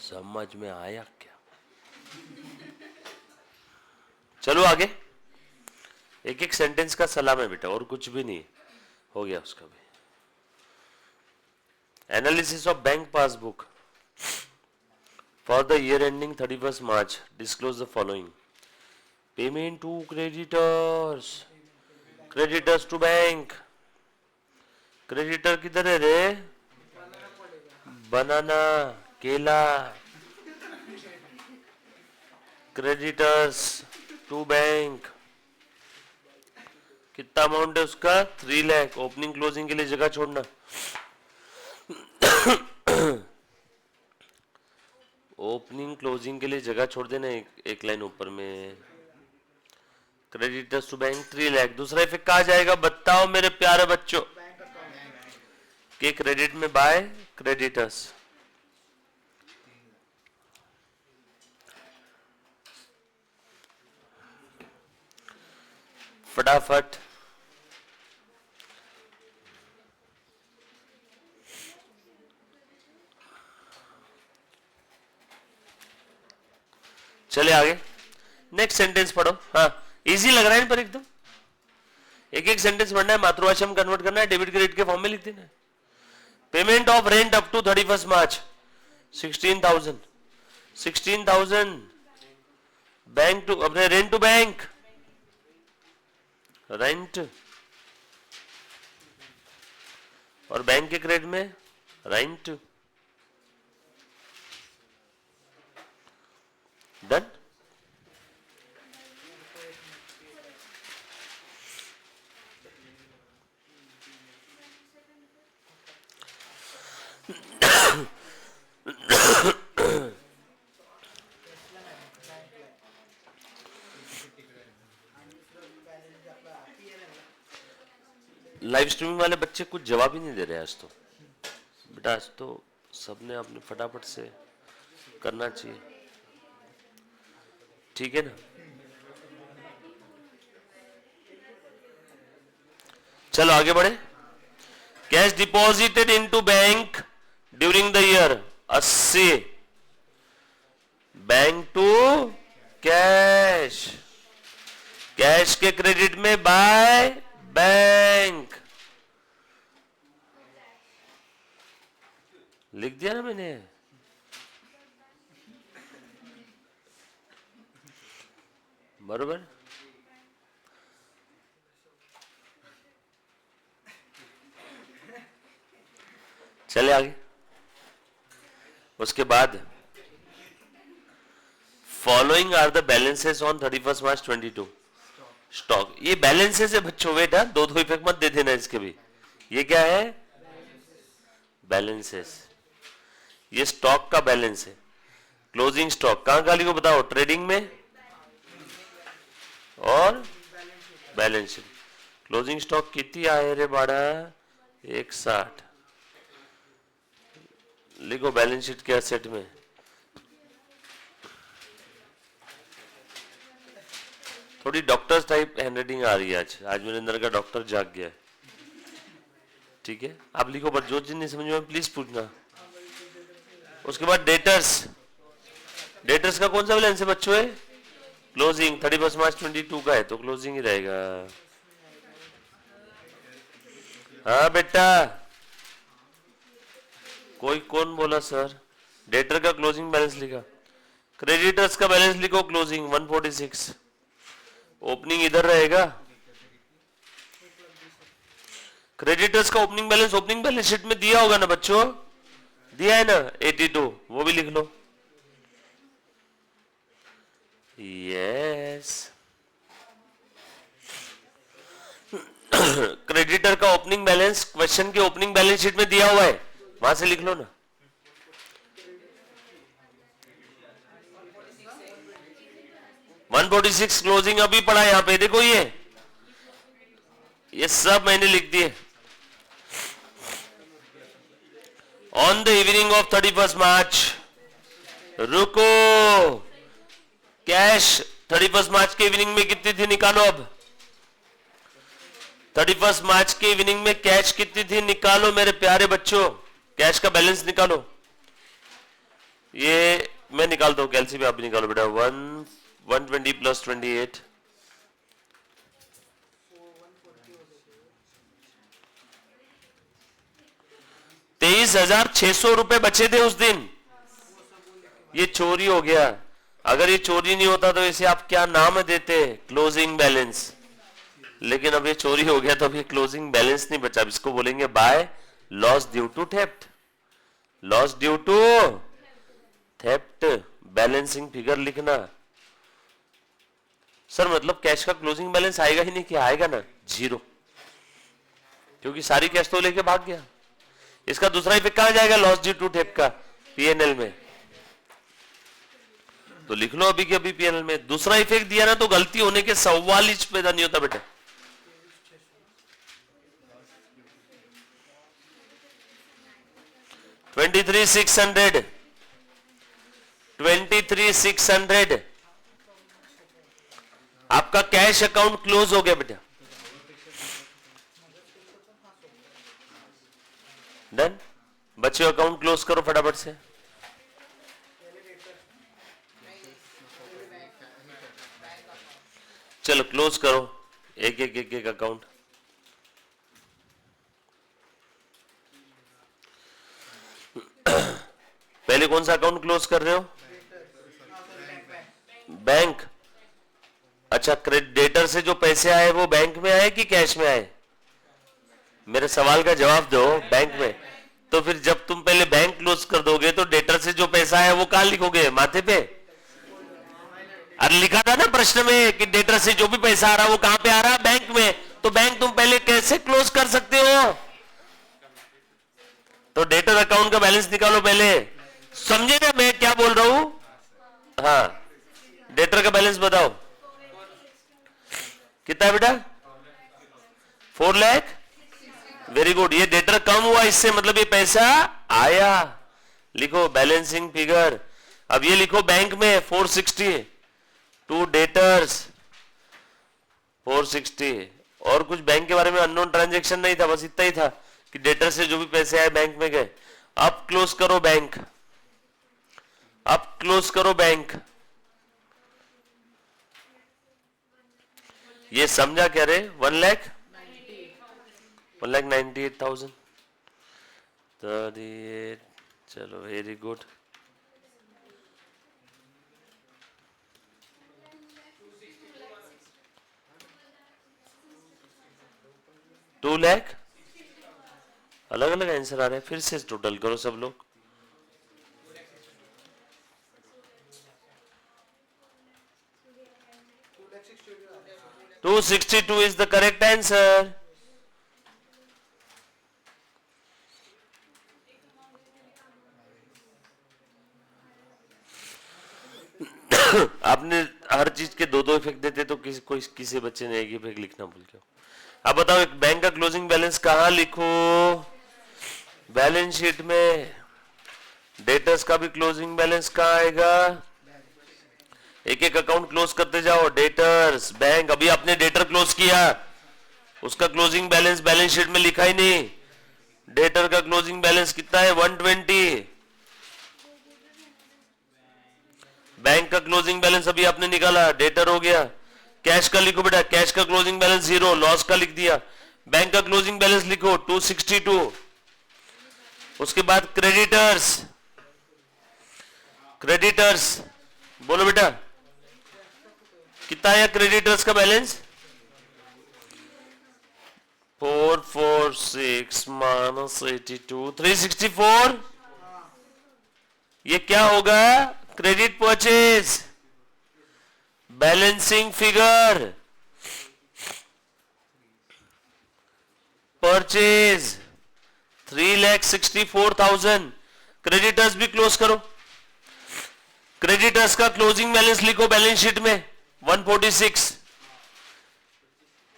समझ में आया क्या? चलो आगे, एक एक सेंटेंस का सलाम है बेटा, और कुछ भी नहीं। हो गया उसका भी। Analysis of bank passbook for the year ending 31 March disclose the following. Payment to creditors, creditors to bank. Creditor किधर है रे? बनाना, केला। क्रेडिटर्स टू बैंक, कितना अमाउंट है उसका? 3 लाख। ओपनिंग क्लोजिंग के लिए जगह छोड़ना। ओपनिंग क्लोजिंग के लिए जगह छोड़ देना, एक लाइन ऊपर में। Creditors to bank 3 lakh. दूसरा इफेक्ट कहा जाएगा बताओ मेरे प्यारे बच्चों? के क्रेडिट में बाय क्रेडिटर्स। फटाफट चले आगे। नेक्स्ट सेंटेंस पढ़ो। हाँ, इजी लग रहा है पर एकदम। एक एक सेंटेंस पढ़ना है, मातृभाषा में कन्वर्ट करना है, डेबिट क्रेडिट के फॉर्म में लिख देना है। Payment of rent up to 31 March 16,000। 16,000 bank to, अपने रेंट टू बैंक, रेंट, और बैंक के क्रेडिट में रेंट। डन। लाइव स्ट्रीमिंग वाले बच्चे कुछ जवाब ही नहीं दे रहे आज तो बेटा। आज तो सबने अपने फटाफट से करना चाहिए। ठीक है ना? चलो आगे बढ़े। Cash deposited into bank during the year 80, bank to cash, cash के क्रेडिट में बाय बैंक, लिख दिया ना मैंने। बरोबर। चले आगे। उसके बाद following are the balances on 31 March 22 stock. ये बैलेंसेस है बच्चों, बेटा दो दो इफेक्ट मत दे देना इसके भी। ये क्या है? बैलेंसेस। ये स्टॉक का बैलेंस है। क्लोजिंग स्टॉक कहां खाली को बताओ? ट्रेडिंग में और बैलेंस शीट। क्लोजिंग स्टॉक कितनी आए रे बाड़ा? 160। लिखो बैलेंस शीट के एसेट में। थोड़ी डॉक्टर्स टाइप हैंडराइटिंग आ रही है आज। आज मेरे अंदर का डॉक्टर जाग गया है। ठीक है, आप लिखो, पर जो चीज नहीं समझ में प्लीज पूछना। उसके बाद डेटर्स। डेटर्स का कौन सा बैलेंस है बच्चों? है क्लोजिंग 31 मार्च 22 का है, तो क्लोजिंग ही रहेगा। हाँ बेटा, कोई कौन बोला सर? डेटर का क्लोजिंग बैलेंस लिखा। क्रेडिटर्स का बैलेंस लिखो क्लोजिंग 146, ओपनिंग इधर रहेगा। क्रेडिटर्स का ओपनिंग बैलेंस शीट में दिया होगा ना बच्चों? दिया है ना 82, वो भी लिख लो। यस। क्रेडिटर का ओपनिंग बैलेंस क्वेश्चन के ओपनिंग बैलेंस शीट में दिया हुआ है, वहां से लिख लो ना। वन 146 क्लोजिंग अभी पढ़ा यहां पे, देखो ये सब मैंने लिख दिए। ऑन द इवनिंग ऑफ 31 मार्च, रुको, कैश 31 मार्च के इवनिंग में कितनी थी निकालो। अब 31 मार्च के इवनिंग में कैश कितनी थी निकालो मेरे प्यारे बच्चों, कैश का बैलेंस निकालो। ये मैं निकालता हूं, कैलसी भी आप भी निकालो बेटा। 120 प्लस 28, 23,600 रुपए बचे थे उस दिन। ये चोरी हो गया। अगर ये चोरी नहीं होता तो इसे आप क्या नाम देते? Closing balance. लेकिन अब ये चोरी हो गया तो अब ये क्लोजिंग बैलेंस नहीं बचा, इसको बोलेंगे by loss due to theft. Loss due to theft. Balancing figure लिखना। सर मतलब कैश का क्लोजिंग बैलेंस आएगा ही नहीं? क्या आएगा ना? 0, क्योंकि सारी कैश तो लेके भाग गया। इसका दूसरा इफेक्ट कहां जाएगा? लॉस ड्यू टू थेफ्ट का पीएनएल में। तो लिख लो अभी के अभी पीएनएल में। दूसरा इफेक्ट दिया ना तो गलती होने के सवाल ही पैदा नहीं होता बेटा। $23,600 आपका कैश अकाउंट क्लोज हो गया बेटा। डन। बच्चों अकाउंट क्लोज करो फटाफट से। चलो क्लोज करो एक एक अकाउंट। पहले कौन सा अकाउंट क्लोज कर रहे हो? बैंक। अच्छा, क्रेडिटर से जो पैसे आए वो बैंक में आए कि कैश में आए? मेरे सवाल का जवाब दो। बैंक में। तो फिर जब तुम पहले बैंक क्लोज कर दोगे तो डेटर से जो पैसा आया वो कहां लिखोगे? माथे पे। अरे लिखा था ना प्रश्न में कि डेटर से जो भी पैसा आ रहा वो कहां पे आ रहा? बैंक में। तो बैंक तुम पहले कैसे क्लोज कर सकते हो? तो डेटर अकाउंट का बैलेंस निकालो पहले। समझे ना मैं क्या बोल रहा हूं? हाँ, डेटर का बैलेंस बताओ कितना है बेटा? 4 लाख। Very good. ये डेटर कम हुआ, इससे मतलब ये पैसा आया। लिखो बैलेंसिंग फिगर। अब ये लिखो बैंक में 460, टू डेटर्स 460, और कुछ बैंक के बारे में अननोन ट्रांजैक्शन नहीं था, बस इतना ही था कि डेटर से जो भी पैसे आए बैंक में गए। अब क्लोज करो बैंक, अब क्लोज करो बैंक। ये समझा क्या रे? 1,98,000 38, चलो वेरी गुड। 2 लाख, अलग अलग आंसर आ रहे हैं, फिर से टोटल करो सब लोग। To 262 is the correct answer. आपने हर चीज के दो इफेक्ट देते तो किसी बच्चे ने एक इफेक्ट लिखना भूल गया। अब बताओ एक बैंक का क्लोजिंग बैलेंस कहाँ लिखो? बैलेंस शीट में। डेटर्स का भी क्लोजिंग बैलेंस कहाँ आएगा? एक एक अकाउंट क्लोज करते जाओ। डेटर्स, बैंक, अभी आपने डेटर क्लोज किया, उसका क्लोजिंग बैलेंस बैलेंस शीट में लिखा ही नहीं। डेटर का क्लोजिंग बैलेंस कितना है? 120। बैंक का क्लोजिंग बैलेंस अभी आपने निकाला, डेटर हो गया। कैश का लिखो बेटा, कैश का क्लोजिंग बैलेंस 0, लॉस का लिख दिया। बैंक का क्लोजिंग बैलेंस लिखो 262। उसके बाद क्रेडिटर्स, क्रेडिटर्स बोलो बेटा कितना है क्रेडिटर्स का बैलेंस? 446 माइनस 82, 364। ये क्या होगा? Credit purchase, balancing figure, purchase 3,64,000। Creditors भी क्लोज करो। क्रेडिटर्स का क्लोजिंग बैलेंस लिखो बैलेंस शीट में 146।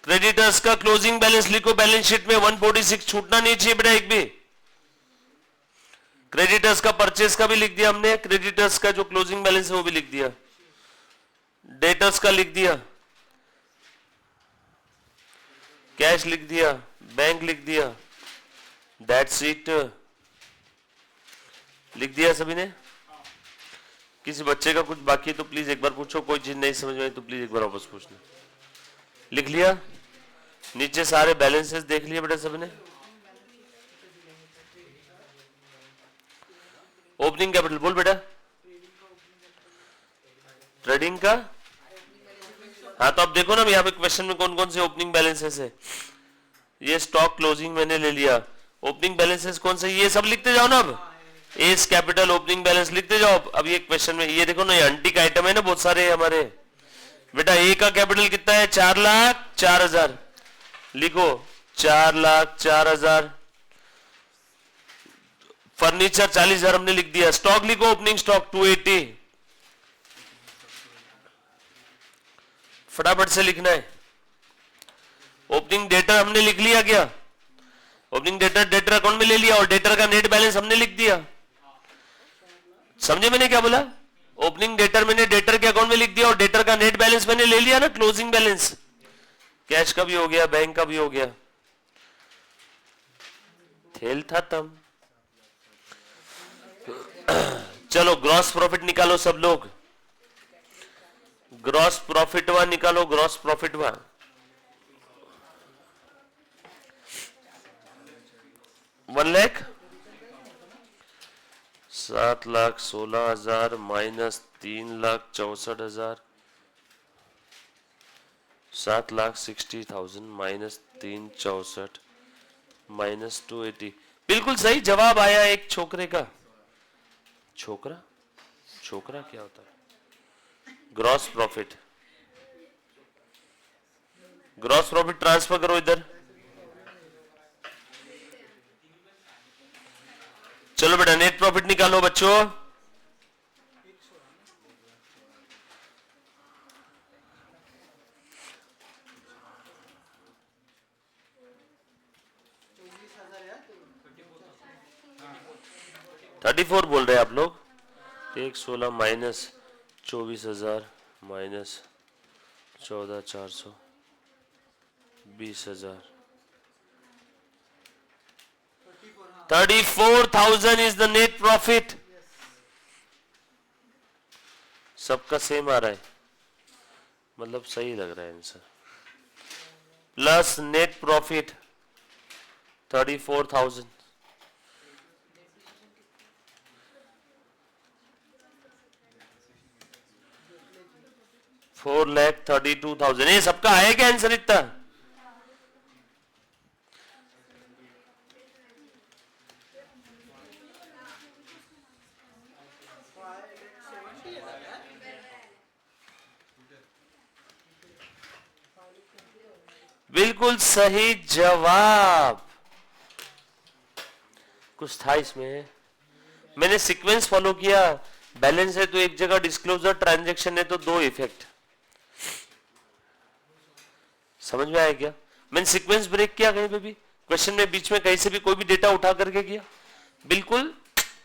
क्रेडिटर्स का क्लोजिंग बैलेंस लिखो बैलेंस शीट में 146, छूटना नहीं चाहिए बेटा एक भी। क्रेडिटर्स का परचेज का भी लिख दिया हमने, क्रेडिटर्स का जो क्लोजिंग बैलेंस है वो भी लिख दिया, डेटर्स का लिख दिया, कैश लिख दिया, बैंक लिख दिया, दैट्स इट। लिख दिया सभी ने? किसी बच्चे का कुछ बाकी है तो प्लीज एक बार पूछो, कोई चीज नहीं समझ में आई तो प्लीज एक बार वापस पूछना। लिख लिया? नीचे सारे बैलेंसेस देख लिए बेटा सबने? ओपनिंग कैपिटल बोल बेटा। ट्रेडिंग का? हाँ तो अब देखो ना यहाँ पे क्वेश्चन में कौन कौन से ओपनिंग बैलेंसेस है। ये स्टॉक क्लोजिंग मैंने ले लिया, ओपनिंग बैलेंसेस कौन से? ये सब लिखते जाओ ना। अब एस कैपिटल ओपनिंग बैलेंस लिखते जाओ। अब ये क्वेश्चन में ये देखो ना, ये अंटिक आइटम है ना बहुत सारे हमारे। बेटा ए का कैपिटल कितना है? 4,04,000 लिखो, 4,04,000। फर्नीचर 40,000 हमने लिख दिया। स्टॉक लिखो, ओपनिंग स्टॉक 280, फटाफट से लिखना है। ओपनिंग डेटर हमने लिख लिया क्या? ओपनिंग डेटर डेटर अकाउंट में ले लिया और डेटर का नेट बैलेंस हमने लिख दिया। समझे मैंने क्या बोला? ओपनिंग डेटर मैंने डेटर के अकाउंट में लिख दिया और डेटर का नेट बैलेंस मैंने ले लिया ना, क्लोजिंग बैलेंस। कैश का भी हो गया, बैंक का भी हो गया। खेल था तब। चलो ग्रॉस प्रॉफिट निकालो सब लोग, ग्रॉस प्रॉफिट वा निकालो, ग्रॉस प्रॉफिट वा। One lakh 7,16,000 minus 3,64,000, 7,60,000 minus 364 minus 280। बिल्कुल सही जवाब आया एक छोकरे का। छोकरा? छोकरा क्या होता है? Gross profit. Gross profit transfer करो इधर। चलो बेटा नेट प्रॉफिट निकालो बच्चों। $34 बोल रहे हैं आप लोग। 1,16 minus 24,000 minus 14,400, 20,000, 34,000 is the net profit. सबका सेम आ रहा है, मतलब सही लग रहा है आंसर. Plus net profit 34,000. $4,32,000. ये सबका आया क्या आंसर इतना? बिल्कुल सही जवाब. कुछ था इसमें, मैंने सीक्वेंस फॉलो किया. बैलेंस है तो एक जगह डिस्क्लोजर, ट्रांजैक्शन है तो दो इफेक्ट. समझ में आया क्या? मैंने सीक्वेंस ब्रेक किया कहीं पे भी, क्वेश्चन में बीच में कहीं से भी कोई भी डेटा उठा करके किया, बिल्कुल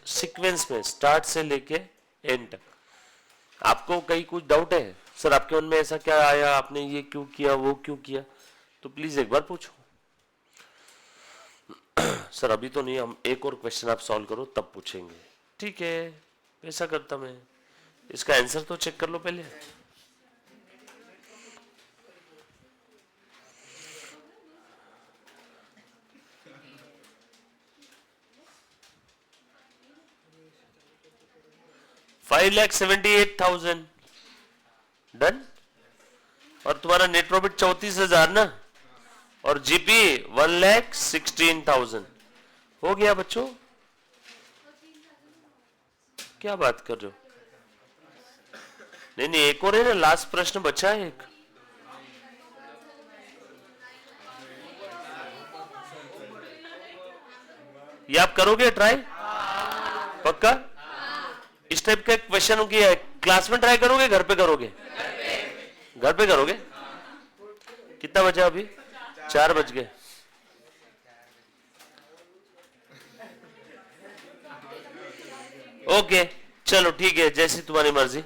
सीक्वेंस में स्टार्ट से लेके एंड तक. आपको कहीं कुछ डाउट है सर, आपके मन में ऐसा क्या आया, आपने ये क्यों किया, वो क्यों किया, तो प्लीज एक बार पूछो. सर अभी तो नहीं, हम एक और क्वेश्चन आप सॉल्व करो तब पूछेंगे. ठीक है, ऐसा करता मैं. इसका आंसर तो चेक कर लो पहले. $5,78,000 डन. और तुम्हारा नेट प्रॉफिट 34,000 ना, और जीपी 1,16,000 हो गया बच्चों. क्या बात कर रहे हो? नहीं नहीं, एक और है ना, लास्ट प्रश्न बचा है एक. ये आप करोगे ट्राई पक्का? इस टाइप का क्वेश्चन किया क्लास में ट्राई करोगे, घर पे करोगे? घर पे करोगे. कितना बचा अभी? 4 बज गए. ओके चलो ठीक है, जैसी तुम्हारी मर्जी.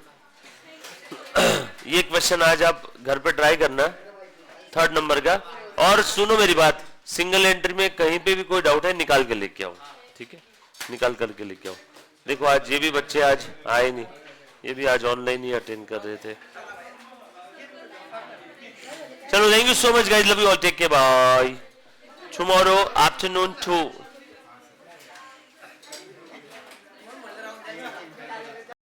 ये क्वेश्चन आज आप घर पे ट्राई करना, 3rd नंबर का. और सुनो मेरी बात, सिंगल एंट्री में कहीं पे भी कोई डाउट है निकाल के लेके आओ. ठीक है, निकाल करके लेके आओ. देखो आज ये भी बच्चे आज आए नहीं, ये भी आज ऑनलाइन ही अटेंड कर रहे थे. चलो, thank you so much guys, love you all, take care, bye. Tomorrow afternoon 2